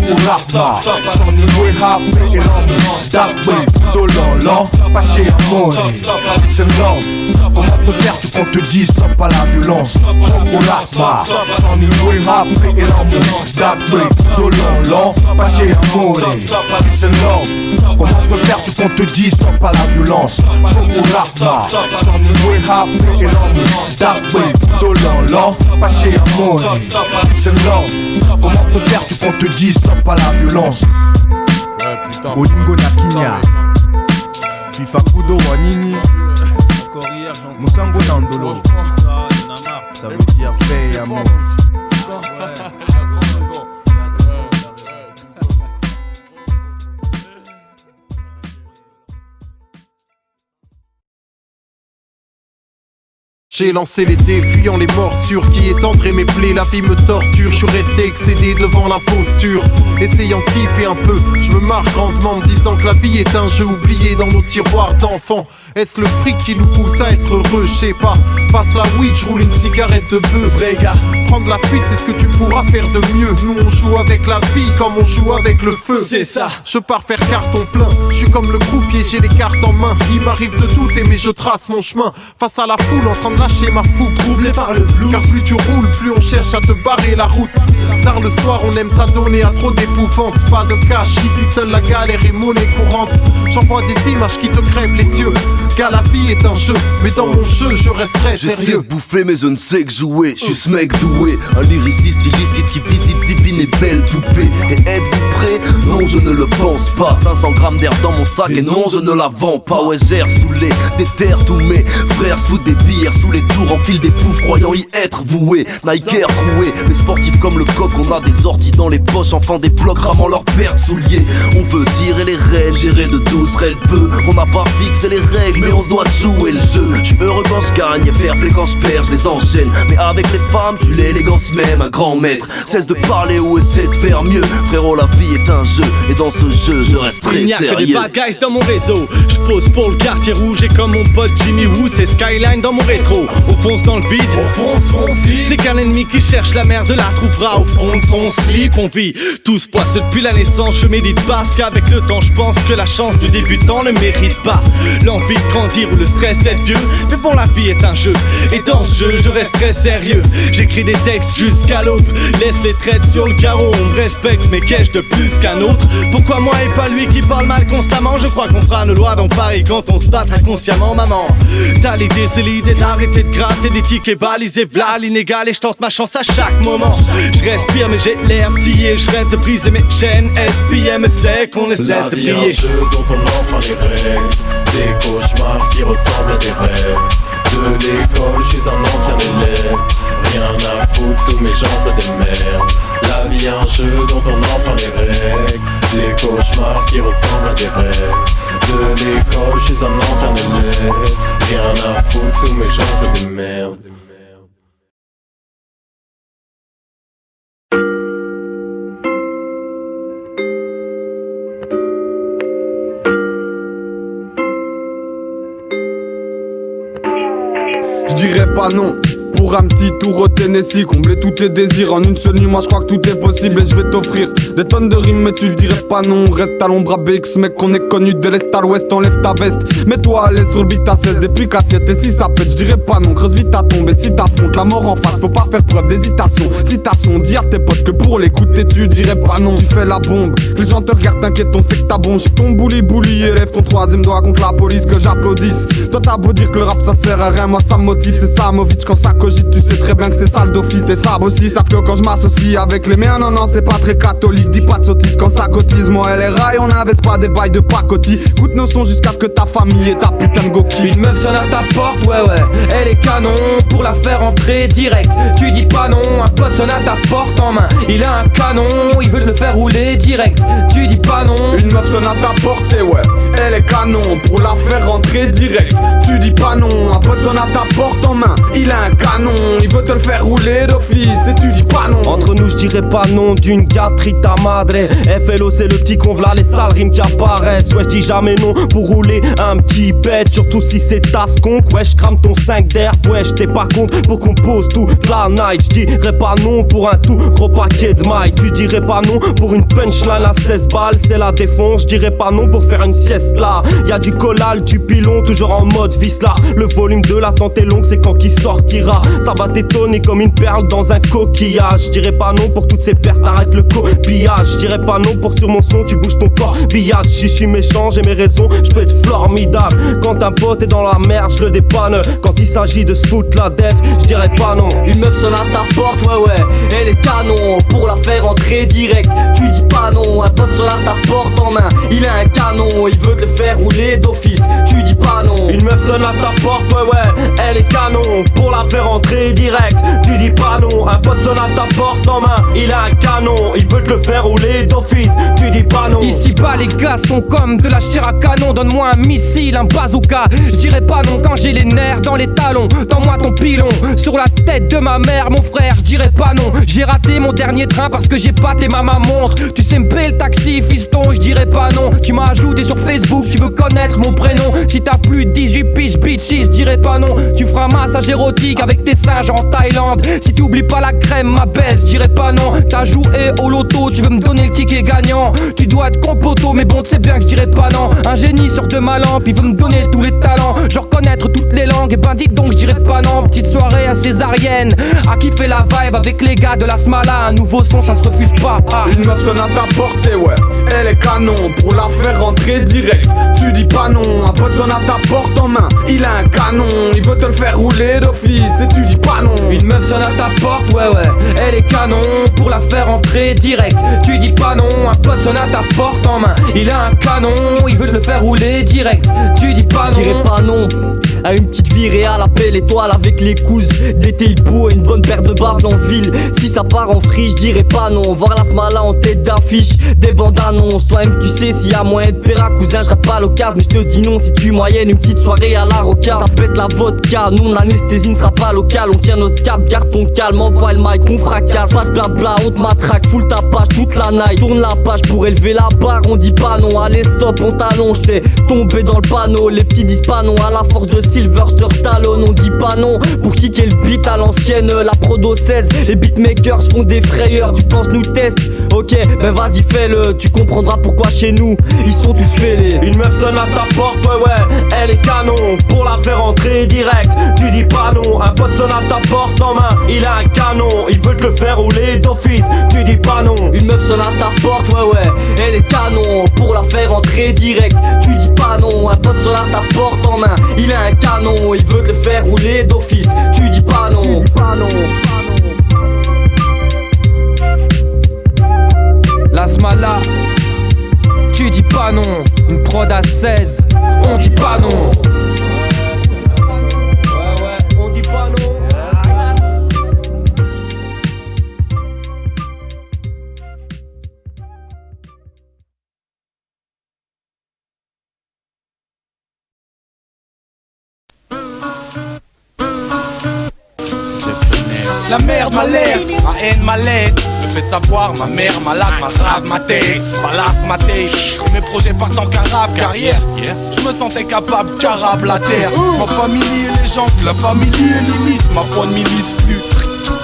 Au rap, son niveau est rap et l'ambiance d'abri, dolent, paché amore. C'est love, comment on peut faire qu'on te dise stop à la violence. Au rap, son niveau est rap et l'ambiance d'abri, dolent, paché amore. C'est love, comment on peut faire qu'on te dise stop à la violence. Au rap, son niveau est rap et l'ambiance d'abri, dolent, paché amore. C'est love, comment on peut faire qu'on te dise stop à la violence. Olingo Nakinya FIFA Kudo Wanini Musango Nandolo. Ça veut dire paix et amour. J'ai lancé les dés, fuyant les morsures qui étendraient mes plaies. La vie me torture, je suis resté excédé devant l'imposture. Essayant de kiffer un peu, je me marre grandement, me disant que la vie est un jeu oublié dans nos tiroirs d'enfants. Est-ce le fric qui nous pousse à être heureux? Je sais pas. Passe la weed, je roule une cigarette de bœuf. Vrai gars, prendre la fuite, c'est ce que tu pourras faire de mieux. Nous on joue avec la vie comme on joue avec le feu. C'est ça. Je pars faire carton plein, je suis comme le croupier, j'ai les cartes en main. Il m'arrive de douter mais je trace mon chemin. Face à la foule en train de lâcher ma fougue, troublé par le blues. Car plus tu roules, plus on cherche à te barrer la route. Tard le soir on aime s'adonner à trop d'épouvante. Pas de cash, ici seule la galère est monnaie courante. J'envoie des images qui te crèvent les yeux. Car la vie est un jeu, mais dans mon jeu je resterai sérieux. Je sais bouffer mais je ne sais que jouer. Je suis ce mec doué, un lyriciste illicite qui visite divine et belle poupée. Et êtes-vous prêts? Non je ne le pense pas. 500 grammes d'air dans mon sac et non je ne la vends pas. Ouais j'erre sous les terres, tous mes frères sous des bières, sous les tours enfilent des poufs croyant y être voués. Nike Air troué, mais sportifs comme le coq, on a des orties dans les poches, enfin des blocs ramant leurs paires de souliers. On veut tirer les rênes, gérer de douces rêves peu. On n'a pas fixé les règles mais on se doit de jouer le jeu. Je suis heureux quand je gagne et fair play quand je perds, je les enchaîne. Mais avec les femmes, tu l'élégance même, un grand maître. Cesse de parler ou essaie de faire mieux. Frérot, la vie est un jeu et dans ce jeu, je reste très sérieux. Il n'y a que des bad guys dans mon réseau. Je pose pour le quartier rouge et comme mon pote Jimmy Woo, c'est Skyline dans mon rétro. On fonce dans le vide, c'est qu'un ennemi qui cherche la merde la trouvera au fond de son slip. On vit tous poisseux depuis la naissance. Je médite parce qu'avec le temps je pense que la chance du débutant ne mérite pas l'envie de grandir ou le stress d'être vieux. Mais bon, la vie est un jeu et dans ce jeu je reste très sérieux. J'écris des textes jusqu'à l'aube, laisse les traites sur le carreau. On me respecte mais qu'ai-je de plus qu'un autre? Pourquoi moi et pas lui qui parle mal constamment? Je crois qu'on fera nos lois dans Paris quand on se battra consciemment. Maman, t'as l'idée, c'est l'idée d'arrêter de gratter des tickets balisés, v'là l'inégal et je tente ma chance à chaque moment. Je respire mais j'ai l'air scié, je rêve de briser mes chaînes. SPM sait qu'on ne cesse de briller. La vie est un jeu dont on enfreint les règles, des cauchemars qui ressemblent à des rêves. De l'école, je suis un ancien élève, rien à foutre, tous mes gens c'est des merdes. La vie est un jeu dont on enfreint les règles, des cauchemars qui ressemblent à des rêves. De l'école, je suis un ancien élève, rien à foutre, tous mes gens c'est des merdes. Je dirais pas non pour un petit tour au Tennessee, combler tous tes désirs en une seule nuit. Moi je crois que tout est possible et je vais t'offrir des tonnes de rimes mais tu le dirais pas non. Reste à l'ombre à BX mec, on est connu de l'est à l'ouest. Enlève ta veste, mets-toi à l'aise sur le beat à 16 depuis cassette. Et si ça pète je dirais pas non, creuse vite ta tombe. Et si t'affrontes la mort en face, faut pas faire preuve d'hésitation. Si t'as son, dis à tes potes que pour l'écouter tu dirais pas non. Tu fais la bombe, les gens te regardent, t'inquiète on sait que t'as bon. J'ai ton bouli élève ton troisième doigt contre la police que j'applaudisse. Toi t'as beau dire que le rap ça sert à rien, moi ça me motive. C'est Samovic quand ça cogite, tu sais très bien que c'est sale d'office. C'est ça aussi, ça fait quand je m'associe avec les miens. Non non c'est pas très catholique, dis pas de sottise quand ça cotise. Moi et les rails on n'investe pas des bails de pacotille. Goûte nos sons jusqu'à ce que ta famille et ta putain de go kiffe. Une meuf sonne à ta porte, ouais elle est canon. Pour la faire entrer direct, tu dis pas non. Un pote sonne à ta porte en main, il a un canon, il veut te le faire rouler direct, tu dis pas non. Une meuf sonne à ta porte et ouais elle est canon. Pour la faire rentrer direct, tu dis pas non. Un pote sonne à ta porte en main, il a un canon, non, il veut te le faire rouler d'office et tu dis pas non. Entre nous je dirais pas non d'une gâterie ta madre. FLO c'est le petit convla, les sales rimes qui apparaissent. Ouais je dis jamais non pour rouler un petit pet. Surtout si c'est ta skunk. Ouais je crame ton 5 d'air. Ouais je t'ai pas compte pour qu'on pose toute la night. Je dirais pas non pour un tout gros paquet de mailles. Tu dirais pas non pour une punchline à 16 balles. C'est la défense, je dirais pas non pour faire une sieste là. Y'a du collal, du pilon, toujours en mode vis là. Le volume de l'attente est long, c'est quand qu'il sortira. Ça va t'étonner comme une perle dans un coquillage. Je dirais pas non pour toutes ces pertes, arrête le copillage. Je dirais pas non pour sur mon son, tu bouges ton corps billage. Si je suis méchant, j'ai mes raisons, je peux être formidable. Quand un pote est dans la merde, je le dépanne. Quand il s'agit de se foutre la def, je dirais pas non. Une meuf sonne à ta porte, ouais, elle est canon. Pour la faire entrer direct, tu dis pas non. Un pote sonne à ta porte en main, il a un canon. Il veut te le faire rouler d'office, tu dis pas non. Une meuf sonne à ta porte, ouais, elle est canon. Pour la faire entrer direct, tu dis pas non. Un pote sonne à ta porte en main, il a un canon. Il veut te le faire rouler d'office, tu dis pas non. Ici bas les gars sont comme de la chair à canon. Donne-moi un missile, un bazooka, je dirais pas non quand j'ai les nerfs dans les talons. Donne-moi ton pilon sur la tête de ma mère, mon frère, je dirais pas non. J'ai raté mon dernier train parce que j'ai pâté ma montre. Tu sais me payer le taxi, fiston, je dirais pas non. Tu m'as ajouté sur Facebook, tu veux connaître mon prénom. Si t'as plus de 18 piges, bitches, je dirais pas non. Tu feras un massage érotique avec tes singes en Thaïlande. Si tu oublies pas la crème, ma belle, je dirais pas non. T'as joué au loto, tu veux me donner le ticket gagnant. Tu dois être compoto, mais bon, tu sais bien que je dirais pas non. Un génie sort de ma lampe, il veut me donner tous les talents. Genre connaître toutes les langues, et ben dites donc je dirais pas non. Petite soirée à césarienne, à kiffer la vibe avec les gars de la Smala. Un nouveau son, ça se refuse pas. Une meuf sonne à ta porte et ouais, elle est canon. Pour la faire rentrer direct, tu dis pas non. Un pote sonne à ta porte en main, il a un canon. Il veut te le faire rouler d'office et tu dis pas non. Une meuf sonne à ta porte, ouais, elle est canon. Pour la faire entrer direct, tu dis pas non. Un pote sonne à ta porte en main, il a un canon. Il veut te le faire rouler direct, tu dis pas non. Je dirais pas non à une petite vie réelle, appelle étoile avec les cousses. D'été il beau et une bonne paire de baffles en ville. Si ça part en free, je dirais pas non. Voir la Smala en tête d'affiche, des bandes annonces. Toi-même tu sais s'il y a moyen de péra, cousin, je rate pas l'occasion. Mais je te dis non si tu moyennes une petite soirée à la roca. Ça pète la vodka, nous l'anesthésie ne sera pas locale. On tient notre cap, garde ton calme, envoie le mic, on fracasse. Pas de blabla, on te matraque, full ta page toute la night. Tourne la page pour élever la barre, on dit pas non. Allez stop, on t'allonge, t'es tombé dans le panneau. Les petits disent pas non à la force de Sylvester Stallone. On dit pas non pour kicker le beat à l'ancienne. La Prodo 16, les beatmakers font des frayeurs. Tu penses nous test, ok, ben vas-y fais-le. Tu comprendras pourquoi chez nous, ils sont tous fêlés. Une meuf sonne à ta porte, ouais, elle est canon. Pour la faire entrer direct, tu dis pas non. Un pote sonne à ta porte en main, il a un canon. Il veut te le faire rouler d'office, tu dis pas non. Une meuf sonne à ta porte, ouais, elle est canon. Pour la faire entrer direct, tu dis pas non. Un pote sonne à ta porte en main, il a un canon. Il veut te le faire rouler d'office, tu dis pas non. La Smala, tu dis pas non. Une prod à 16, on dit pas non. On dit pas non. La merde m'a l'air, ma haine m'a l'aide. Le fait de savoir, ma mère malade, ma rave, ma tête, balasse ma tête. Mes projets partent en carafe, carrière. Je me sentais capable, carave la terre. Ma famille et les gens, la famille est limite. Ma foi ne milite plus.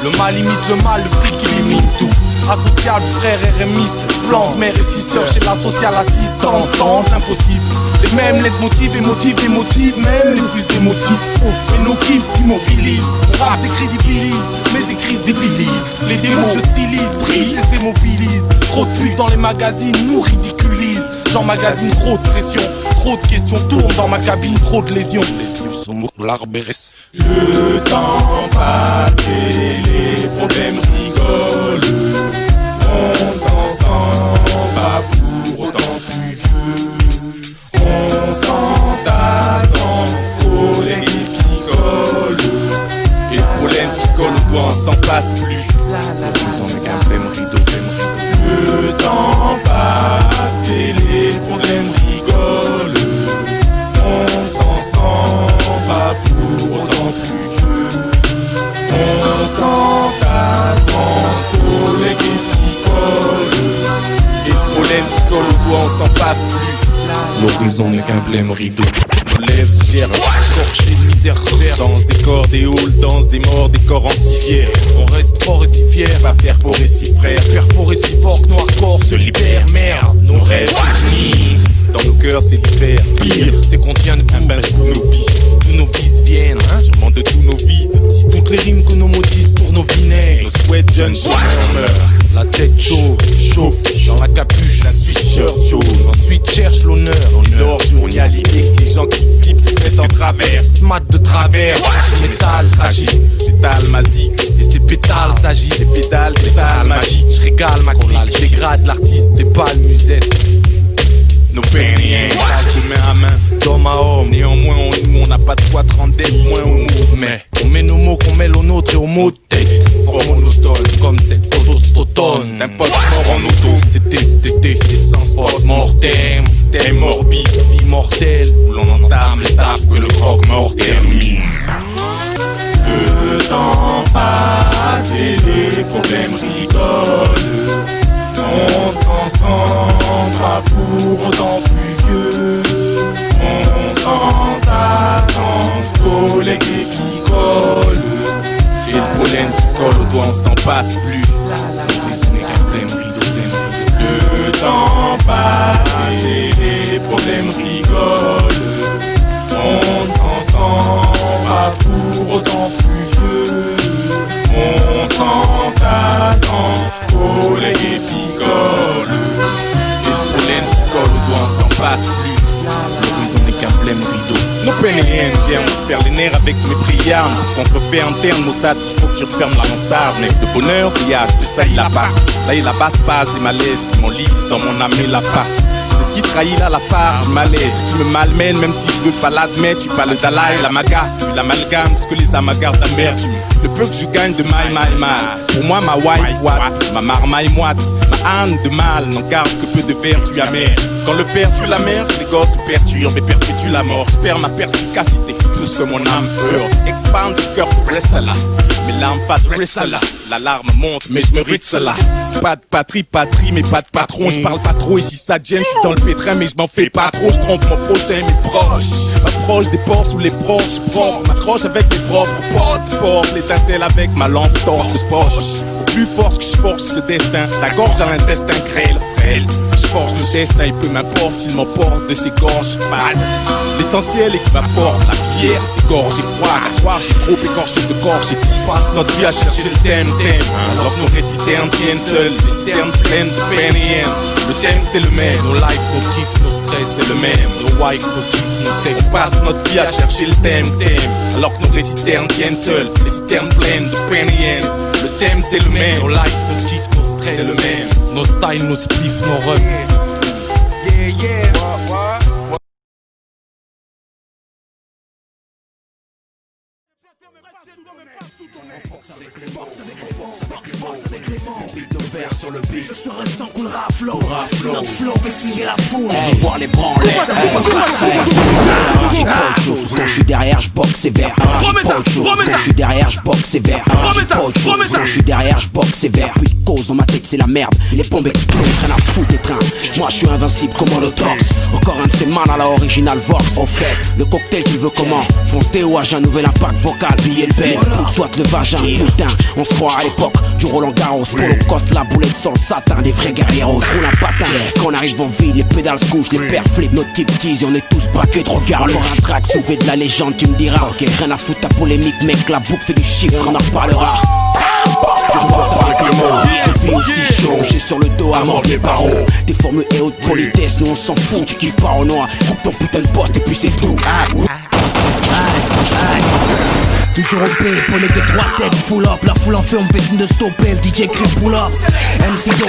Le mal imite le mal, le fric il limite tout. Associable, frère RMiste, splende, mère et sister chez la sociale assistante, tente impossible. Les mêmes leitmotivs émotivent, même les plus émotifs. Et nos kiffs s'immobilisent, mon rap s'écrédibilise, mes écrits se débilisent. Les démons je stylise, brise et se démobilise. Trop de putes dans les magazines nous ridiculisent. J'emmagasine trop de pression, trop de questions tournent dans ma cabine, trop de lésions. Le temps passe et les problèmes rigolent. On s'en sent pas pour autant plus vieux. On s'entasse en collègues qui collent. Et le pollen qui colle au doigt, on s'en passe plus. Ils sont qu'un blême rideau. Le temps passe et les problèmes rigolent. On s'en sent pas pour autant plus vieux. doigt, on s'en passe plus. L'horizon n'est qu'un blême rideau. Nos lèvres gèrent, torchés de misère divers. Danse des corps, des halls, danse des morts, des corps en civière. On reste fort et si fier, va faire fort et si frère. Faire fort et si fort que nos corps se libèrent. Merde, nos rêves s'unissent. Dans nos cœurs c'est l'hiver. Pire, c'est qu'on tient debout tous nos vies. Tous nos vices viennent, sûrement de tous nos vies. Si toutes les rimes que nos mots disent tournent au vinaigre. Nos souhaits jeunes meurent. La tête chaude, chauffe, dans la capuche, un sweatshirt jaune. Ensuite cherche l'honneur, dans l'or journalier. Les gens qui flippent se mettent en travers, se matent de travers. Ce métal fragile, métal magique. Et ces pétales s'agissent, les pédales, pétales magiques. Je régale ma collage, je dégrade l'artiste des pâles musettes. Nos péniens, place de main à main, d'homme à homme. Néanmoins, on n'a pas de quoi te rendre moins au mot. Mais on met nos mots qu'on mêle aux nôtres et aux mots de tête. Fort monotone, comme cette photo de cet automne. D'un pote mort en auto, c'était l'essence post-mortem. Thème morbide, vie mortelle, où l'on entame l'étape que le croque-mort termine. Le temps passe et les problèmes rigolent. On s'en sent pas pour autant plus vieux. On s'entasse entre collègues et qui collent. Et le pollen qui colle au doigt, on s'en passe plus. L'horizon n'est qu'un blême rideau. Le temps passe et les problèmes rigolent. On s'en sent pas pour autant plus vieux. On s'entasse entre collègues et picole. Et le pollen qui colle au doigt, on s'en passe plus. L'horizon n'est qu'un blême rideau. Nos pénéens, on se perd les nerfs avec mes prières. Contre-fait interne, Mossad, il faut que tu refermes la mansarde. Nef de bonheur, brillage, de ça il là-bas. Là il là-bas se passe des malaises qui m'enlisent dans mon âme et là-bas. C'est ce qui trahit là la part du malaise qui me malmène, même si je veux pas l'admettre. Tu pas le Dalai, la maga, tu l'amalgame, ce que les amas gardent amertume. Le peu que je gagne de maille. Pour moi, ma wife watt, ma marmaille moite, ma âne de mal n'en garde que peu de vertu amère. Quand le père tue la mère, les gosses perturbent et perpétuent la mort. Je perds ma perspicacité, tout ce que mon âme heurte. Expand le cœur pour là. Mes larmes fadrissent là. L'alarme monte, mais je me ritze là. Pas de patrie, mais pas de patron. Je parle pas trop et si ça gêne, je suis dans le pétrin, mais je m'en fais pas trop. Je trompe mon prochain et mes proches. M'approche des ports sous les proches propres. M'accroche avec mes propres potes. Porte l'étincelle avec ma lampe torche de poche. Plus force que je force le destin. La gorge à l'intestin grêle, frêle. Je force le destin et peu m'importe s'il m'emporte de ses gorges fades. L'essentiel est qu'il m'apporte la pierre, ses gorges et froides. À croire j'ai trop écorché ce corps, j'ai dit passe notre vie à chercher le thème. Alors que nos réciternes tiennent seuls, des citernes pleines de peine et haine. Le thème c'est le même, nos lives, nos kiffs, nos stress c'est le même. Nos wives, nos kiffs, nos textes. On passe notre vie à chercher le thème. Alors que nos réciternes tiennent seuls, des citernes pleines de peine et haine. Le thème c'est le même, nos lives, nos kiffs, nos stress c'est le même. Nos styles, nos spliffs, nos rugs. Yeah. Avec les mots, beat nos vers sur le beat. Ce serait sans coulera à flow. Notre flow fait swinguer la foule. Je vois les branlets. Pas de chose, quand je suis derrière, je boxe sévère. Pas de chose, quand je suis derrière, je boxe sévère. Pas de chose, quand je suis derrière, je boxe sévère. Plus de cause dans ma tête, c'est la merde. Les bombes explosent, rien à foutre des trains. Moi je suis invincible comme le tox. Encore un de ces man à la original Vox. Au fait, le cocktail tu veux comment? Fonce DOH, un nouvel impact vocal. Billet le bel, soit le vagin. Putain, on se croit à l'époque du Roland Garros. Polo Coste, la boulette sur le satin. Des vrais guerrieros, roule un patin. Quand on arrive en ville, les pédales se couchent, les pères flippent, nos types teasent. On est tous braqués de regard. Alors un track sauvé de la légende, tu me diras. Rien à foutre ta polémique, mec, la boucle fait du chiffre, on en reparlera. Je bosse avec les mots, je vis aussi chaud. J'ai sur le dos à mort les barreaux. Des formules et haute politesse, nous on s'en fout. Tu kiffes pas au noir, coupe ton putain de poste et puis c'est tout. Toujours OP, épaulé de 3 têtes, full up. La foule en feu, on fait signe de stopper. Le DJ crie pull up, MC Do.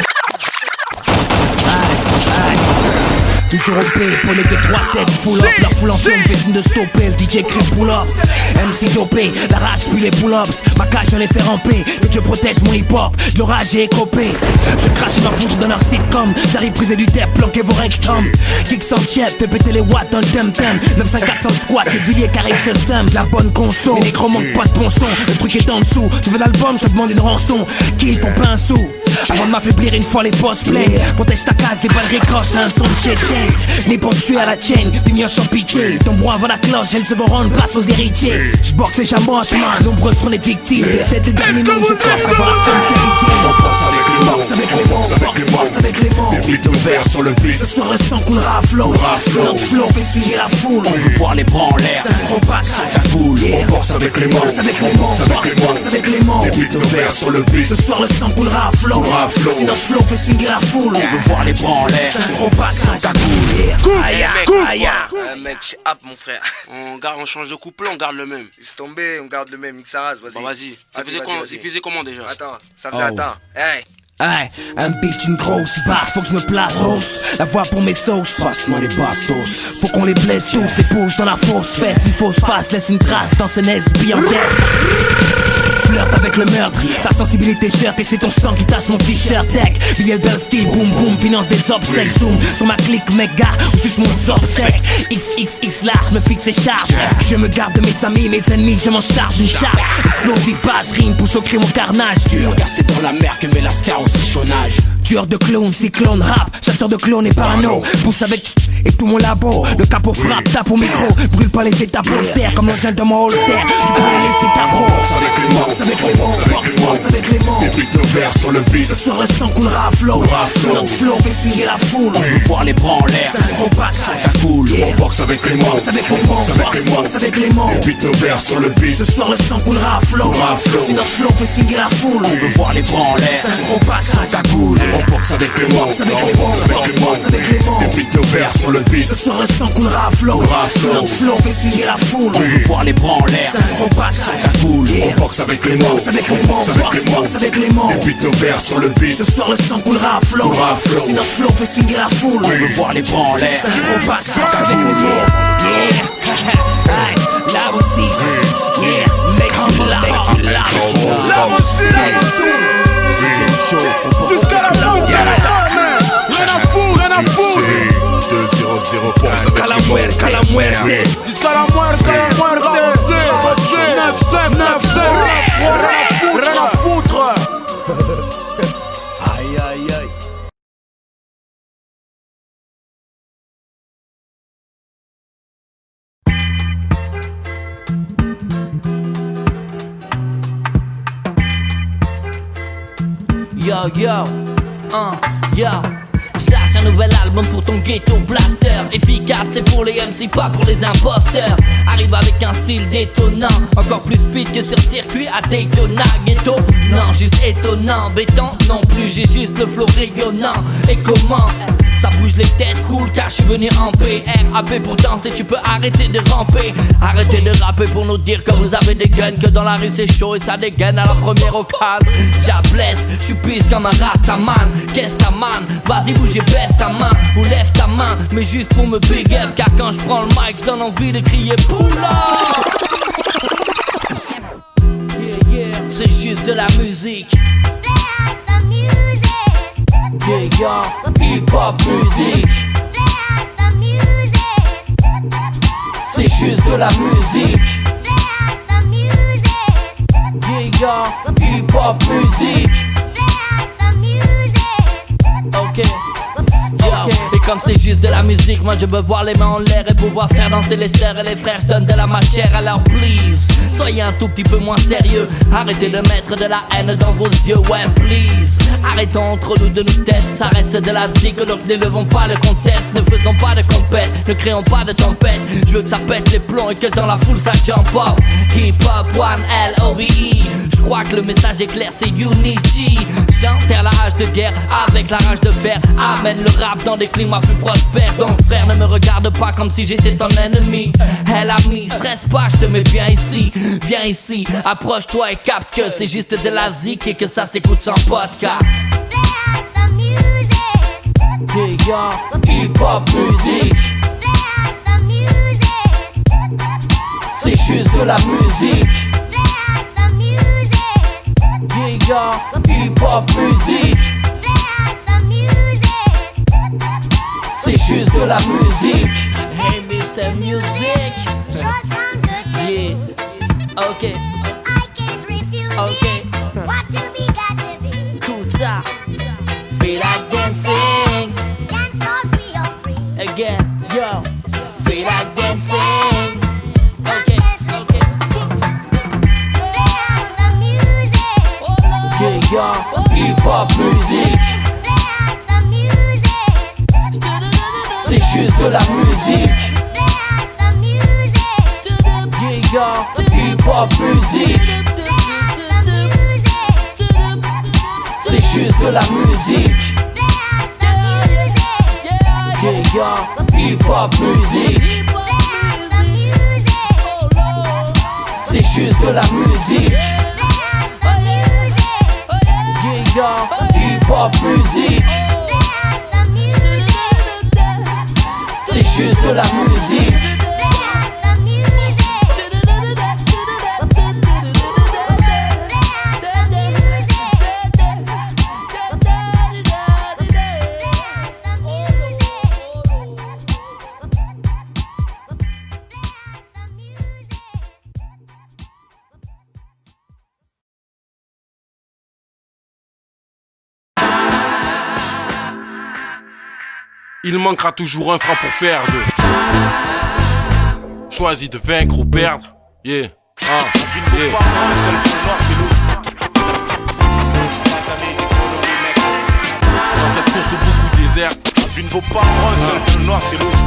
Toujours OP, épaulé de 3 têtes, full up. La foule en feu, on fait signe de stopper. Le DJ crie pull up, MC dopé. La rage puis les pull ups, ma cage j'en ai fait ramper. Que Dieu protège mon hip hop, de l'orage j'ai écopé. Je crache ma foudre dans leur sitcom. J'arrive briser du dep, planquer vos rectums. Kick sans chef, fait péter les watts dans le temtem. 954 sans squat, c'est Villiers carré c'est simple. La bonne conso, les négros manquent pas de bon son. Le truc est en dessous, tu veux l'album, je te demande une rançon. Kill pour pas un sou. Avant de m'affaiblir une fois les boss play. Protège ta case, des balles récrochent, un son de tchétchène. Les pour tuer à la chaîne, pignoche en pitié. Ton bras avant la cloche, j'ai le second round, passe aux héritiers. J'boxe et j'amboche, man, nombreux seront les victimes. Les têtes et des minous, je crache avant la fin de héritier. On boxe avec les mots, on boxe avec les mots. Des beats ouverts sur le beat. Ce soir le sang coulera à flot. Notre flow fait swinguer la foule. On veut voir les bras en l'air. C'est un gros pack sans ta boule. On boxe avec les mots, boxe avec les mots, boxe avec les mots. Des beats ouverts sur le beat. Ce soir le sang coulera à flot. Si notre flow fait swinguer la foule. On veut voir les bras en l'air. C'est un gros pack sans ta boule. Mec, j'ai hâte mon frère. On change de couplet, on garde le même. Laisse tomber, on garde le même. Xaraz, vas-y. Bon, vas-y. Ça faisait comment déjà? Attends, ça faisait attends. Hey. Hey, un beat, une grosse basse, faut que je me place, hausse. La voix pour mes sauces, passe-moi les bastos. Faut qu'on les blesse tous, les bouges dans la fausse fesse. Une fausse face, laisse une trace dans ce SB en caisse. Flirte avec le meurtre, ta sensibilité shirt et c'est ton sang qui tasse mon t-shirt. Tech, billet belle style, boom boom, finance des obsèques. Zoom sur ma clique méga, ou juste mon obsèque. XXX large, me fixe et charge. Je me garde de mes amis, mes ennemis, je m'en charge une charge. Explosive page, rime, pousse au crime, au carnage. Dur, car c'est dans la mer que met la scar au séchonnage. Tueur de clones, cyclone, rap, chasseur de clones et parano. Pousse avec et tout mon labo. Le capot frappe, tape au micro. Brûle pas les étapes austères comme l'engin de mon holster. Tu peux les laisser ta bro. Boxe avec les mots, boxe avec les mots. Des beats ouverts sur le beat. Ce soir le sang coulera à flot. Notre flow fait swinguer la foule. On veut voir les bras en l'air. C'est un gros pack sans ta boule. On boxe avec les mots, boxe avec les mots, boxe avec les mots. Des beats ouverts sur le beat. Ce soir le sang coulera à flot. Si notre flow fait swinguer la foule. On veut voir les bras en l'air. C'est un gros pack sans ta boule. On boxe avec les mots, boxe avec les mots. Des beats ouverts sur le beat. Ce soir le sang coulera à flot. Si notre flow fait swinguer la foule. On veut voir les bras en l'air. C'est un gros pack sans ta boule. On boxe avec les mots, boxe avec les mots, boxe avec les mots. Des beats ouverts sur le beat. Ce soir le sang coulera à flot. Si notre flow fait swinguer la foule. On veut voir les bras en l'air. C'est un gros pack sans ta boule. Yeah, la aussi. Yeah, make you laugh. La jusqu'à la mort, rien à foutre, rien à foutre. 2-0-0 pour jusqu'à la muerte, jusqu'à la muerte. Jusqu'à la muerte, rien à foutre. Aïe aïe aïe. Yo yo, yo. J'lâche un nouvel album pour ton ghetto blaster. Efficace, c'est pour les MC, pas pour les imposteurs. Arrive avec un style détonnant, encore plus speed que sur circuit à Daytona. Ghetto, non, juste étonnant. Béton, non plus, j'ai juste le flow rayonnant. Et comment ça bouge les têtes, cool car je suis venu en PRAP pour danser, tu peux arrêter de ramper. Arrêtez de rapper pour nous dire que vous avez des guns, que dans la rue c'est chaud et ça dégaine à la première occasion. J'ablesse, je suis pisse comme un rastaman. Qu'est-ce ta man? Vas-y bouge et baisse ta main ou lève ta main, mais juste pour me big up. Car quand je prends le mic, je donne envie de crier Poula. Yeah, yeah, c'est juste de la musique. Yeah, yeah, hip-hop musique. C'est juste de la musique. Yeah, yeah, hip-hop musique. Ok. Et comme c'est juste de la musique, moi je veux voir les mains en l'air et pouvoir faire danser les sœurs et les frères. Je donne de la matière, alors please, soyez un tout petit peu moins sérieux. Arrêtez de mettre de la haine dans vos yeux, ouais please. Arrêtons entre nous de nous têtes, ça reste de la zik. Donc n'élevons pas le contest, ne faisons pas de compète, ne créons pas de tempête. Je veux que ça pète les plombs et que dans la foule ça jump up. Hip hop, one L-O-V-E. Je crois que le message est clair, c'est unity. J'enterre la rage de guerre avec la rage de fer. Amène le rap dans des climats plus prospères. Donc frère, ne me regarde pas comme si j'étais ton ennemi. Hey l'ami, stresse pas, je te mets bien ici. Viens ici, approche-toi et capte que c'est juste de la zik et que ça s'écoute sans podcast. Yeah, yeah, hip-hop musique. C'est juste de la musique. Yeah, yeah, hip-hop musique. juste de la musique. Hey Mr. Music. Yeah. Ok. Ok. Kuta. Feel like dancing. Again, yo. Feel like dancing. Okay. Yeah, yo. Hip hop music. C'est juste de la musique. Yeah, yo. Hip hop music. C'est juste de la musique. Yeah, yo. Hip hop music. C'est juste de la musique. Yeah, yo. Hip hop music. C'est juste de la musique. Il manquera toujours un franc pour faire de. Choisis de vaincre ou perdre. Yeah. Yeah. Dans cette course au beaucoup désert, tu ne vaux pas un seul pour noir, c'est logique.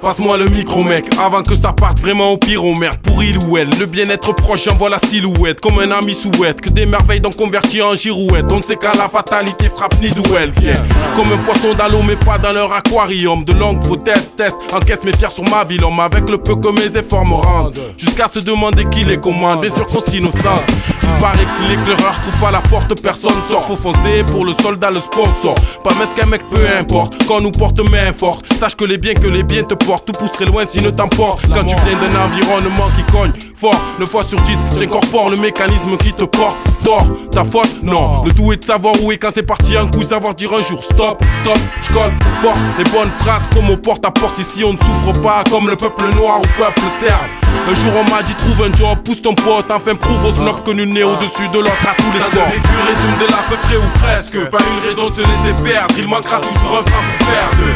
Passe-moi le micro mec, avant que ça parte vraiment au pire, oh merde, pour il ou elle. Le bien-être proche, j'envoie la silhouette, comme un ami souhaite que des merveilles donc converties en girouette. On ne sait qu'à la fatalité frappe ni d'où elle vient. Comme un poisson dans l'eau mais pas dans leur aquarium. De longues faux test, encaisse mes fiers sur ma vie, l'homme avec le peu que mes efforts me rendent. Jusqu'à se demander qui les commande, bien sûr qu'on s'innocente. Il paraît que si l'éclaireur trouve pas la porte, personne sort. Faut foncer pour le soldat, le sponsor. Pas mesquin mec, peu importe, quand nous porte main forte. Sache que les biens te portent. Tout pousse très loin s'il ne t'emporte. Quand tu viens d'un environnement qui cogne fort, 9 fois sur 10, j'incorpore le mécanisme qui te porte. Tort, ta faute, non. Le tout est de savoir où est quand c'est parti un coup, savoir dire un jour stop, stop, j'colle, porte les bonnes phrases comme au porte-à-porte. Ici on ne souffre pas comme le peuple noir ou peuple serbe. Un jour on m'a dit trouve un job, pousse ton pote, enfin prouve aux snobs que nul n'est au-dessus de l'autre à tous les sports. T'as vécu résume de l'à peu près ou presque. Pas une raison de se laisser perdre, il manquera toujours un frein pour faire de.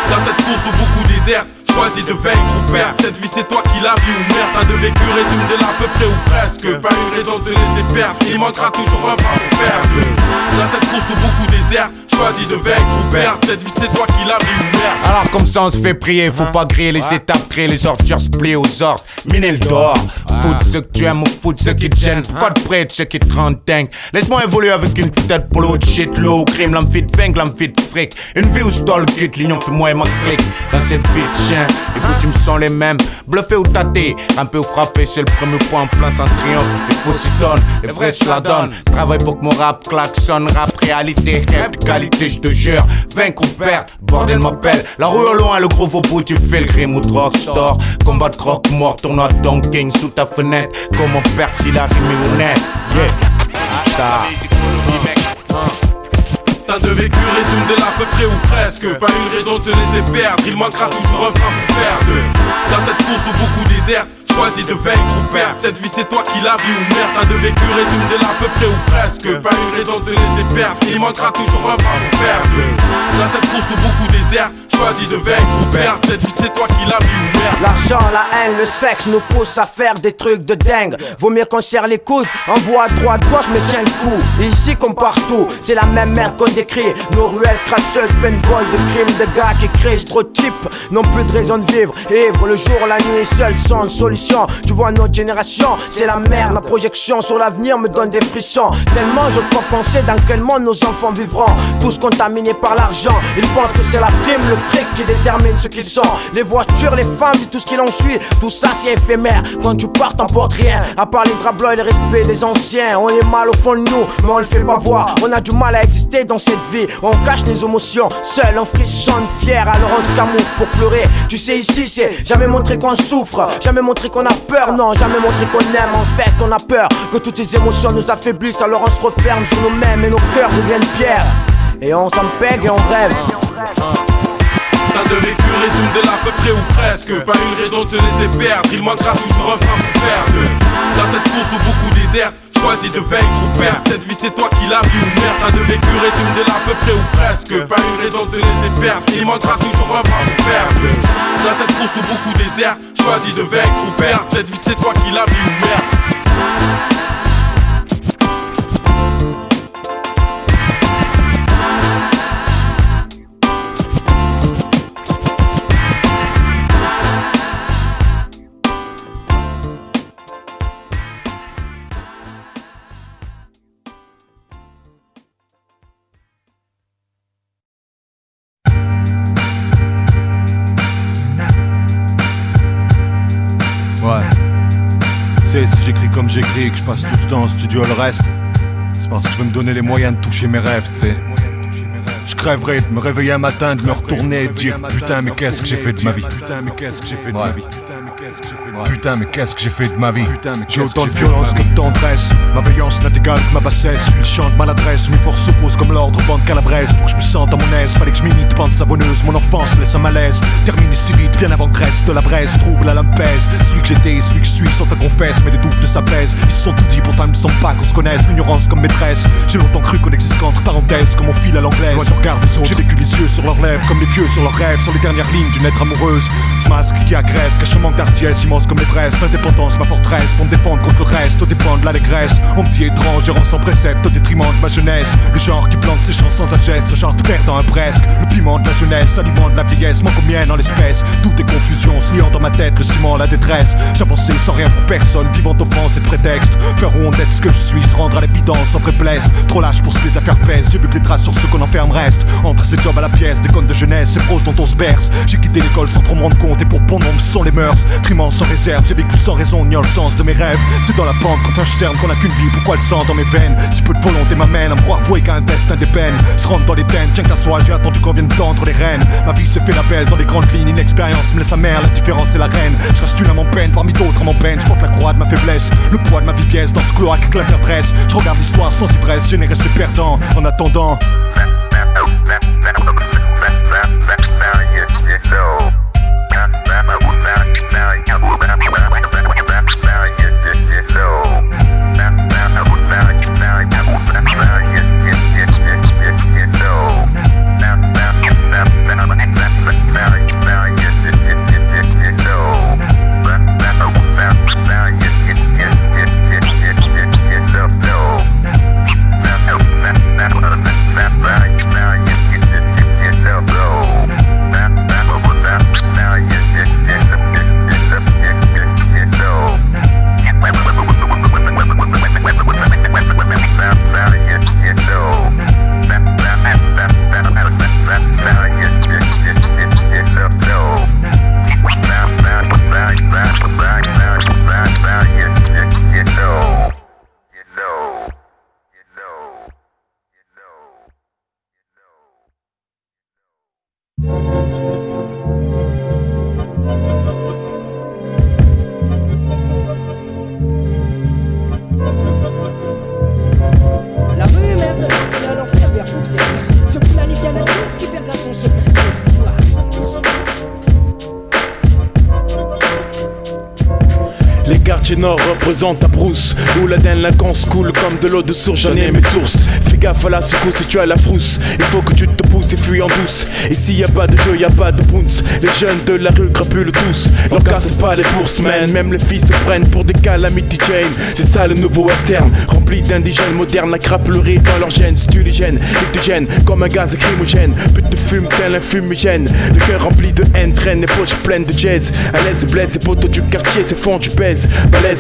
Dans cette course où beaucoup déserte, choisis de vaincre ou perdre. Cette vie c'est toi qui la vis ou merde. T'as de vécu résume de l'à peu près ou presque. Pas une raison de se laisser perdre, il manquera toujours un frein pour faire de. Dans cette course où beaucoup déserte, choisis de vaincre ou perdre. Cette vie c'est toi qui la vis ou merde. Alors comme ça on se fait prier, faut pas griller les étapes, créer les ordures, se plier aux ordres, miner le dehors. Foutre ceux que tu aimes ou foutre ceux qui te gênent. Pas de près de ceux qui te rendent dingue. Laisse-moi évoluer avec une tête pour l'autre shit, l'eau, crime, l'homme fit feng, l'homme fit fric. Une vie où je le quitte, l'union fait moi et ma clique. Dans cette vie de chien, les coutumes sont les mêmes. Bluffé ou tâté, ramper ou frapper, c'est le premier point en plein sans triomphe. Les faux s'y donnent, les vrais se la donnent. Travaille pour que mon rap klaxonne, rap réalité, rêve de qualité, je te jure. Vaincre ou perdre, bordel m'appelle. La rue au loin, le gros faux bout, tu fais le crime ou drugstore. Combat de croque-mort, tournoi de King sous ta fenêtre. Comment perdre s'il a rimé honnête? Yeah, T'as de vécu résume de l'à peu près ou presque. Pas une raison de se laisser perdre, il manquera toujours un frein pour faire de. Dans cette course où beaucoup déserte, choisis de vaincre ou perdre. Cette vie c'est toi qui la vis ou merde. T'as de vécu résume de l'à peu près ou presque. Pas une raison de se laisser perdre, il manquera toujours un frein pour faire de. Dans cette course où beaucoup déserte, choisis de vaincre ou perdre. Cette vie c'est toi qui la vis ou merde. L'argent, la haine, le sexe nous pousse à faire des trucs de dingue. Vaut mieux qu'on serre les coudes, envoie à droite, gauche, mais tiens le coup. Et ici comme partout, c'est la même merde qu'on décrit. Nos ruelles crasseuses, pleines vol de crimes, de gars qui créent trop de types, n'ont plus de raison de vivre. Ivre le jour, la nuit, seul, sans solution. Tu vois notre génération, c'est la merde. La projection sur l'avenir me donne des frissons. Tellement j'ose pas penser dans quel monde nos enfants vivront. Tous contaminés par l'argent. Ils pensent que c'est la frime, le fric qui détermine ce qu'ils sont. Les voitures, les femmes, et tout ce qui l'en suit. Tout ça c'est éphémère. Quand tu pars t'emportes rien. À part les draps blancs et le respect des anciens. On est mal au fond de nous, mais on le fait pas voir. On a du mal à exister dans cette vie. On cache les émotions, seul on frissonne fier. Alors on se camoufle pour pleurer. Tu sais ici c'est jamais montrer qu'on souffre, jamais montrer qu'on a peur, non, jamais montrer qu'on aime. En fait on a peur que toutes ces émotions nous affaiblissent. Alors on se referme sur nous-mêmes et nos cœurs deviennent pierres. Et on s'en pègue et on rêve. T'as de vécu, résume de l'à peu près ou presque. Pas une raison de se laisser perdre, il manquera toujours un frein pour faire de. Dans cette course où beaucoup désertent, choisis de vaincre ou perdre. Cette vie c'est toi qui la vis ou merde. T'as de vécu, résume de l'à peu près ou presque. Pas une raison de se laisser perdre, il manquera toujours un frein pour faire de. Dans cette course où beaucoup désertent, choisis de vaincre ou perdre. Cette vie c'est toi qui la vis ou merde. Si j'écris comme j'écris et que je passe tout ce temps en studio le reste, c'est parce que je veux me donner les moyens de toucher mes rêves, tu sais. Je crèverais de me réveiller un matin, de me retourner et de dire putain mais qu'est-ce que j'ai fait de ma vie. Putain mais qu'est-ce que j'ai fait de ma vie. Putain mais qu'est-ce que j'ai fait de ma vie. J'ai autant de violence que de tendresse. Ma veillance n'a d'égal que ma bassesse. Je suis le champ de maladresse, mes forces s'opposent comme l'ordre bande calabraise. Pour que je me sente à mon aise, fallait que je m'imite bande savonneuse. Mon enfance laisse un malaise, termine ici vite, bien avant que reste de la braise. Trouble à la me pèse, celui que j'étais, celui que je suis sont à confesse. Mais les doutes ne s'apaisent, ils se sont tout dit, pourtant ils me semblent pas qu'on se connaisse. L'ignorance comme maîtresse, j'ai longtemps cru qu'on existe qu'entre parenthèses. Comme on file à l'anglaise, moi je regarde les autres. J'ai vécu les yeux sur leurs lèvres, comme les vieux sur leurs rêves. Sur les dernières lignes d'une lettre amoureuse. Ce masque qui agresse, cache un manque d'hardiesse immense comme l'Everest. L'indépendance, ma forteresse, pour me défendre contre le reste. Au dépend de l'allégresse, on me dit étrange, errant sans précepte, au détriment de ma jeunesse. Le genre qui plante ses chants sans sagesse, le genre de perdant un presque. Le piment de la jeunesse, aliment de la vieillesse, manque au mien dans l'espèce. Doute et confusion, se liant dans ma tête, le ciment, la détresse. J'avançais sans rien pour personne, vivant offense et prétexte. Peur ou honte d'être ce que je suis, se rendre à l'évidence sans vraie blesse. Trop lâche pour ce que les affaires pèsent, j'ai vu que les traces sur ceux qu'on enferme restent. Entre ces jobs à la pièce, des connes de jeunesse, ces proses dont on se berce. J'ai quitté l'école sans trop me rendre compte et pour bon nombre sont les mœurs. Trimant sans réserve, j'ai vécu sans raison, niant le sens de mes rêves. C'est dans la pente quand je cerne qu'on a qu'une vie, pourquoi le sang dans mes veines. Si peu de volonté m'amène à me croire voué qu'à un destin des peines. Se rendre dans les tentes, tiens qu'à soi, j'ai attendu qu'on vienne tendre les rênes. Ma vie se fait la belle dans les grandes lignes, une expérience me laisse amère, la différence est la reine. Je reste une à mon peine, parmi d'autres à mon peine. Je porte la croix de ma faiblesse, le poids de ma vie pièce dans ce cloaque que l'affaire dresse. Je regarde l'histoire sans ivresse, je n'ai resté perdant en attendant. Nord représente ta brousse, où la délinquance coule comme de l'eau de source, j'en ai mes sources. Fais gaffe à la secousse si tu as la frousse, il faut que tu te pousses et fuis en douce. Ici y a pas de jeu, y a pas de bounce, les jeunes de la rue crapulent tous. Leur casse pas les bourses, man, même les filles se prennent pour des calamity Jane. C'est ça le nouveau western, rempli d'indigènes modernes, la crapulerie dans leur gène. Si tu les gènes, ils te gênent comme un gaz lacrymogène. Pute de fume tel un fumigène, le cœur rempli de haine traîne les poches pleines de jazz. À l'aise, blesse, les poteaux du quartier se font du pèse.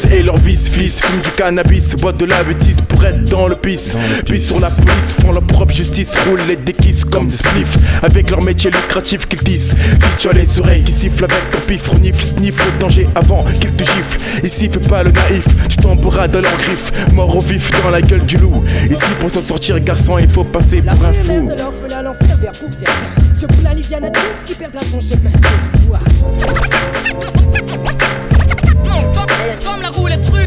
Et leur vice, fils, fument du cannabis, boîte de la bêtise pour être dans le pisse. Puis sur la police, font leur propre justice, roulent les déquisses comme des spliffs, avec leur métier lucratif qu'ils disent. Si tu as les oreilles qui sifflent avec ton pif, sniffe le danger avant qu'ils te giflent. Ici fais pas le naïf, tu tomberas dans leur griffe, mort au vif dans la gueule du loup. Ici pour s'en sortir garçon, il faut passer pour un fou. De l'orphelin à l'enfer vers pour certains. Je vous la Lydiane adulte qui perdra son chemin d'espoir. Comme la roulette russe.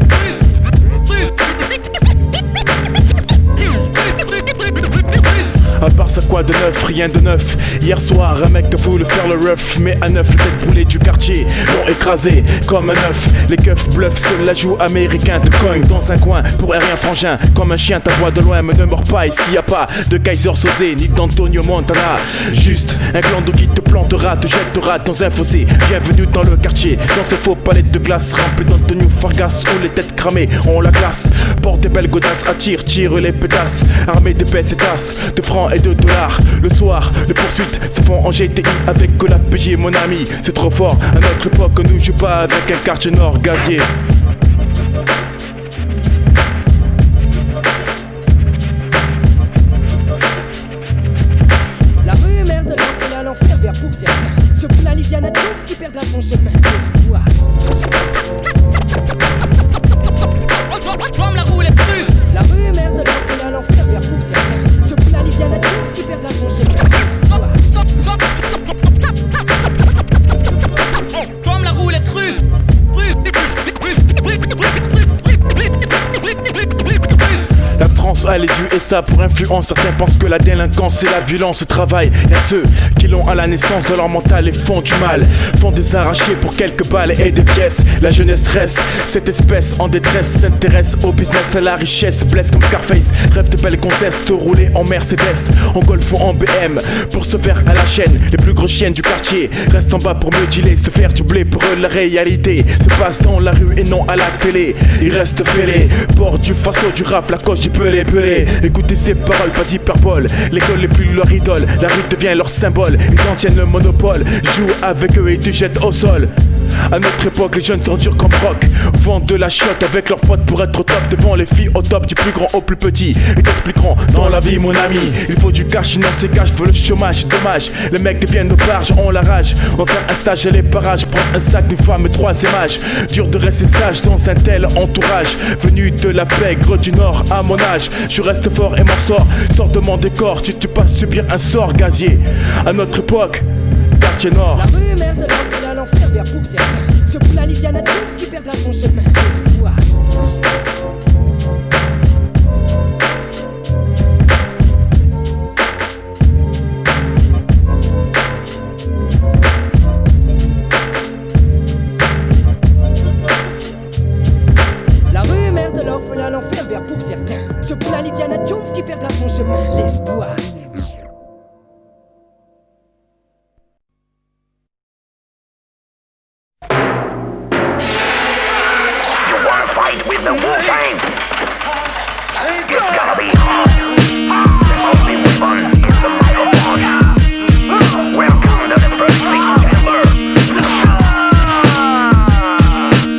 À part ça quoi de neuf, rien de neuf. Hier soir, un mec a voulu faire le ref, mais à neuf, le tête brûlée du quartier l'ont écrasé comme un œuf. Les keufs bluffent sur l'ajout américain, te cogne dans un coin pour un rien frangin. Comme un chien, t'aboie de loin, mais ne meurs pas ici, y a pas de Kaiser Sosé ni d'Antonio Montana. Juste un clando qui te plantera, te jettera dans un fossé. Bienvenue dans le quartier, dans ces faux palettes de glace remplies d'Antonio Fargas où les têtes cramées ont la classe. Porte des belles godasses, attire, tire les pétasses. Armée de pèses et tasses, de francs et de dollars. Le soir, les poursuites se font en GTI avec que la PG, mon ami. C'est trop fort, à notre époque, on ne joue pas avec un quartier nord gazier. La rue est mère de l'enfer à l'enfer vers pour certains. Je plains Liviana Jones qui perdra son chemin. L'espoir. Comme la roulette russe. La rue est mère de l'enfer à l'enfer vers pour certains. Je plains Liviana Jones qui perdra son chemin. L'espoir. Comme la roulette russe. La France a les USA pour influence. Certains pensent que la délinquance c'est la violence, le travail. Y'a ceux qui l'ont à la naissance de leur mental et font du mal. Font des arrachés pour quelques balles et des pièces. La jeunesse stresse, cette espèce en détresse s'intéresse au business, à la richesse. Blesse comme Scarface, rêve de belles gonzesses, te rouler en Mercedes, en Golf ou en BM. Pour se faire à la chaîne, les plus gros chiens du quartier restent en bas pour me dealer. Se faire du blé pour eux, la réalité se passe dans la rue et non à la télé. Ils restent fêlés, bord du faso, du rap, la coche du pelé. Écoutez ces paroles, pas d'hyperbole. L'école n'est plus leur idole, la rue devient leur symbole. Ils en tiennent le monopole, jouent avec eux et te jettent au sol. À notre époque, les jeunes sont durs comme rock. Vendent de la chiotte avec leurs potes pour être au top. Devant les filles au top, du plus grand au plus petit. Ils t'expliqueront dans la vie, mon ami, il faut du cash, sinon c'est cash, faut le chômage. Dommage, les mecs deviennent nos barges, on la rage. On va faire un stage à les parages, prendre un sac d'une femme et 3 âges. Dur de rester sage dans un tel entourage. Venu de la pègre du nord à mon âge, je reste fort et m'en sors. Sors de mon décor si tu passes subir un sort gazier. À notre époque, quartier nord. La rue est mère de l'enfer à l'enfer vers pour certains. Je plains Liviana Jones qui perdra son chemin. L'espoir. La rue est mère de l'enfer à l'enfer vers pour certains. Je plains Liviana Jones qui perdra son chemin. L'espoir.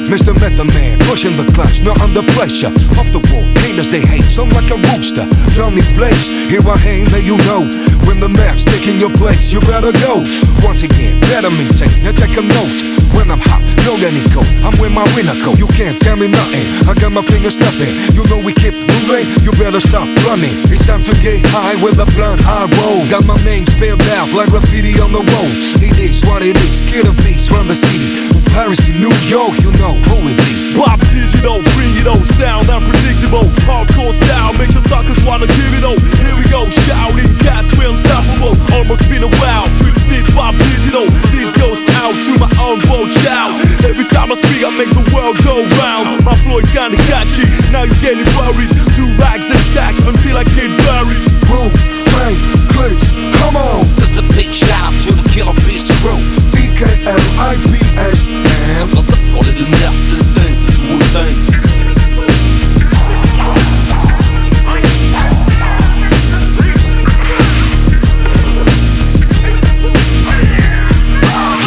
Mr. Method Man, pushing the clutch, not under pressure. Off the wall, haters they hate, some like a rooster. Johnny Blaze, here I hang, now you know. When the map's taking your place, you better go. Once again, better maintain and take a note. When I'm hot, no let it go. I'm with my winner go. You can't tell me nothing. I got my fingers stepping. You know we keep moving. You better stop running. It's time to get high with a blunt I roll. Got my name spelled out like graffiti on the wall. It is what it is. Killer beats from the city. From Paris to New York, you know who it be. Pop digital, bring it on. Sound unpredictable. Hardcore style, make your suckers wanna give it on. Here we go, shouting cats, we're unstoppable. Almost been a while. Street spit, pop digital. This goes out to my unborn child. Every time I speak, I make the world go round. My flow is kinda catchy, now you're getting worried. Do rags and stacks until I get buried. Boom, train, clips, come on. The big shout out to the Killer Beast crew. EKLIPS and on est de merde, c'est le dingue, c'est tout le dingue.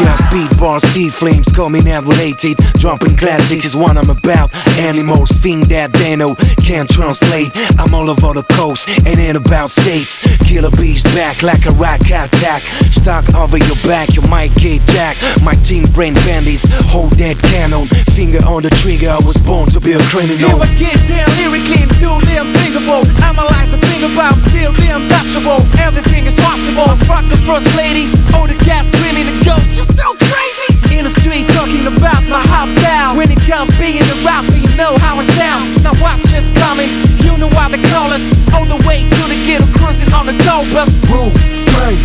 Yeah, speed bars, speed flames coming out related. Dropping classics is what I'm about. Animals, thing that they know can't translate. I'm all over the coast, ain't it about states. Killer bees back like a rock attack. Stock over your back, you might get jacked. My team brain bandits, hold that cannon. Finger on the trigger, I was born to be a criminal. Yeah, I get down lyrically and do the unthinkable. Analyze the finger, but I'm still the untouchable. Everything is possible. Fuck the first lady, oh the cat screaming the ghost. You're so crazy. In the street talking about my hot style. When it comes being a rapper, you know how I sound. Now watch us coming, you know why they call us. On the way to the ghetto, cruising on the toll bus. Boom, train,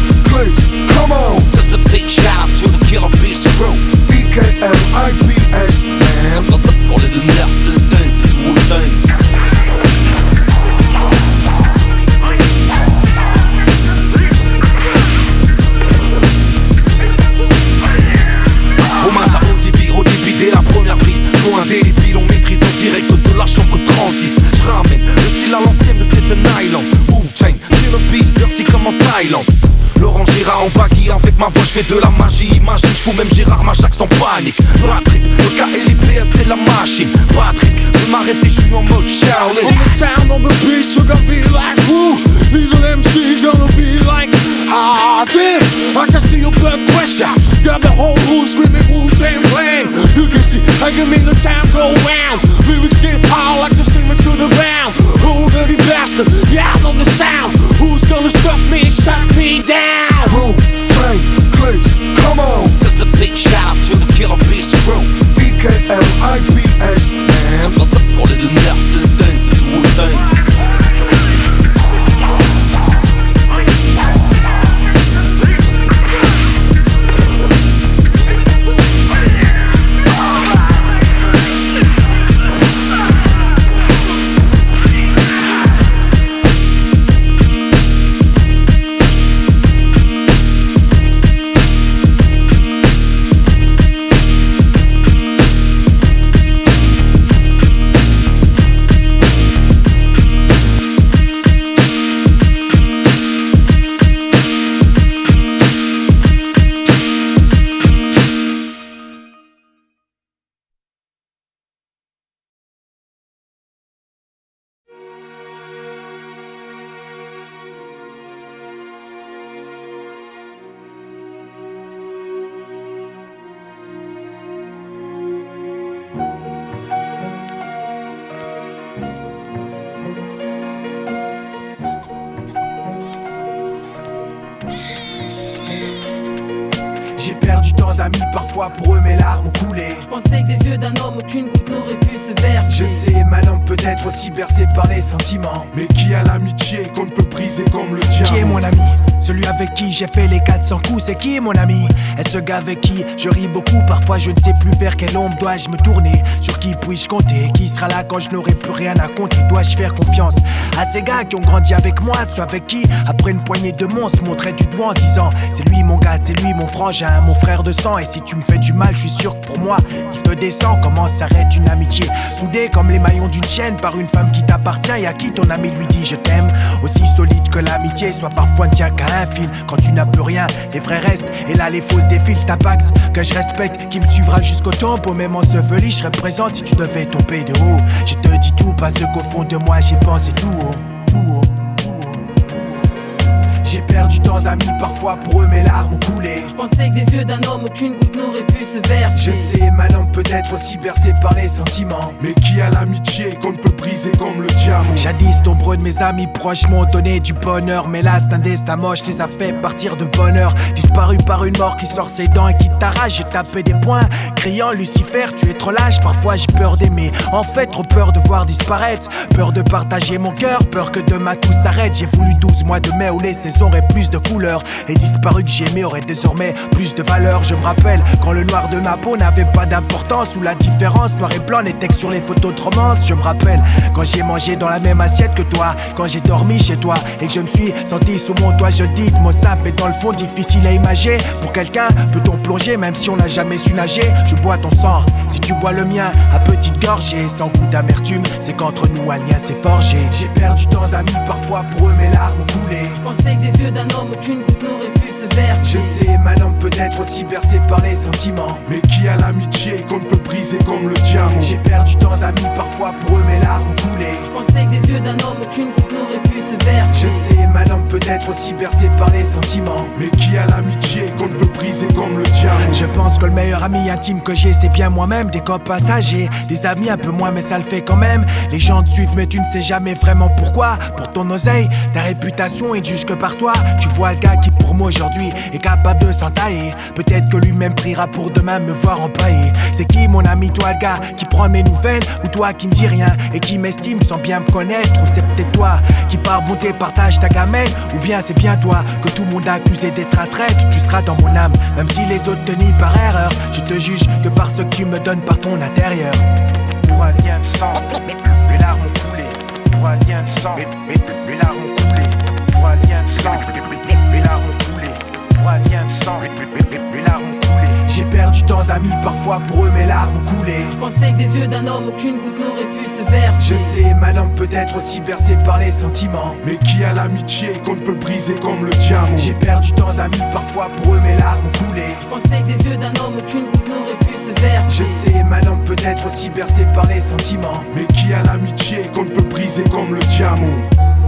Laurent Gérard en baggy, avec ma voix je fais de la magie. Imagine, je fous même Gérard Majac sans panique. Patrick, le K et l'IPS c'est la machine. Patrice, de m'arrêter, je suis en mode Charlie. On the sound on the beat, you gonna be like who? These are MCs gonna be like damn, I can see your blood pressure. Got the whole room screaming Wu-Tang Clan. You can see, I can make the time go round. Lyrics get high like the cement to the ground. Oh, dirty bastard, yeah, I know the sound. Who's gonna stop me and shut me down? Wu-Tang Clips, come on. The big shout out to the Killer Beast crew. EKLIPS, man. Call it the Mercedes, c'est du Wu-Tang. D'amis, parfois pour eux mes larmes ont coulé. Je pensais que des yeux d'un homme aucune goutte n'aurait pu se verser. Je sais, ma langue peut être aussi bercée par les sentiments. Mais qui a l'amitié qu'on ne peut briser comme le diamant? Qui est mon ami? Celui avec qui j'ai fait les 400 coups, c'est qui mon ami? Est-ce ce gars avec qui je ris beaucoup? Parfois je ne sais plus vers quelle ombre dois-je me tourner. Sur qui puis-je compter? Qui sera là quand je n'aurai plus rien à compter? Dois-je faire confiance à ces gars qui ont grandi avec moi? Ceux avec qui, après une poignée de monstres, montraient du doigt en disant c'est lui mon gars, c'est lui mon frangin, mon frère de sang. Et si tu me fais du mal, je suis sûr que pour moi il te descend. Comment s'arrête une amitié soudée comme les maillons d'une chaîne par une femme qui t'appartient et à qui ton ami lui dit je t'aime? Aussi solide que l'amitié soit parfois ne tient qu'à un fil. Quand tu n'as plus rien, les vrais restent et là les fausses défilent. C'est un pacte que je respecte qui me suivra jusqu'au tombeau. Même enseveli, je serais présent si tu devais tomber de haut. Je te dis tout parce qu'au fond de moi j'ai pensé tout haut, tout haut. J'ai perdu tant d'amis, parfois pour eux mes larmes ont coulé. Je pensais que des yeux d'un homme aucune goutte n'aurait pu se verser. Je sais, ma langue peut être aussi bercée par les sentiments. Mais qui a l'amitié qu'on ne peut briser comme le diamant? Jadis, nombreux de mes amis proches m'ont donné du bonheur. Mais là, c'est un destin moche, les a fait partir de bonne heure. Disparu par une mort qui sort ses dents et qui t'arrache. J'ai tapé des poings, criant Lucifer, tu es trop lâche. Parfois j'ai peur d'aimer, en fait trop peur de voir disparaître. Peur de partager mon cœur, peur que demain tout s'arrête. J'ai voulu 12 mois de mai où les saisons auraient plus de couleurs. Les disparus que j'aimais auraient désormais plus de valeur. Je me rappelle quand le noir de ma peau n'avait pas d'importance, où la différence noir et blanc n'était que sur les photos de romance. Je me rappelle quand j'ai mangé dans la même assiette que toi, quand j'ai dormi chez toi et que je me suis senti sous mon toit. Je le dis de mots simples mais dans le fond difficile à imaginer. Pour quelqu'un, peut-on plonger même si on n'a jamais su nager? Je bois ton sang, si tu bois le mien à petite gorgée, sans goût d'amertume, c'est qu'entre nous un lien s'est forgé. J'ai perdu tant d'amis, parfois pour eux mes larmes ont coulé. Je pensais que des yeux d'un homme aucune goutte n'aurait pu se verser. Je sais, ma langue peut être aussi bercée par les sentiments. Mais qui a l'amitié qu'on ne peut briser comme le diamant? J'ai perdu tant d'amis, parfois pour eux mes larmes ont coulé. Je pensais que des yeux d'un homme aucune goutte n'aurait pu se verser. Je sais, ma langue peut être aussi bercée par les sentiments. Mais qui a l'amitié qu'on ne peut briser comme le diamant? Je pense que le meilleur ami intime que j'ai c'est bien moi-même. Des copains passagers, des amis un peu moins mais ça le fait quand même. Les gens te suivent mais tu ne sais jamais vraiment pourquoi. Pour ton oseille, ta réputation est juge que par toi. Tu vois le gars qui pour moi aujourd'hui est capable de s'entailler. Peut-être que lui-même priera pour demain me voir empaillé. C'est qui mon ami, toi le gars qui prend mes nouvelles, ou toi qui me dis rien et qui m'estime sans bien me connaître? Ou c'est peut-être toi qui par bonté partage ta gamelle? Ou bien c'est bien toi que tout le monde a accusé d'être un traître? Tu seras dans mon âme même si les autres te nient par erreur. Je te juge que par ce que tu me donnes par ton intérieur. Pour un lien de sang, mes larmes ont coulé. Pour un lien de sang, mes larmes ont coulé. Pour un lien de sang, mes larmes ont coulé. Pour un lien de sang, mes larmes ont coulé. J'ai perdu tant d'amis, parfois pour eux mes larmes ont coulé. Je pensais que des yeux d'un homme aucune goutte n'aurait pu pu se verser. Je sais, ma langue peut être aussi bercée par les sentiments. Mais qui a l'amitié qu'on ne peut briser comme le diamant? J'ai perdu tant d'amis, parfois pour eux mes larmes ont coulé. Je pensais que des yeux d'un homme aucune goutte n'aurait pu se verser. Je sais, ma langue peut être aussi bercée par les sentiments. Mais qui a l'amitié qu'on ne peut briser comme le diamant?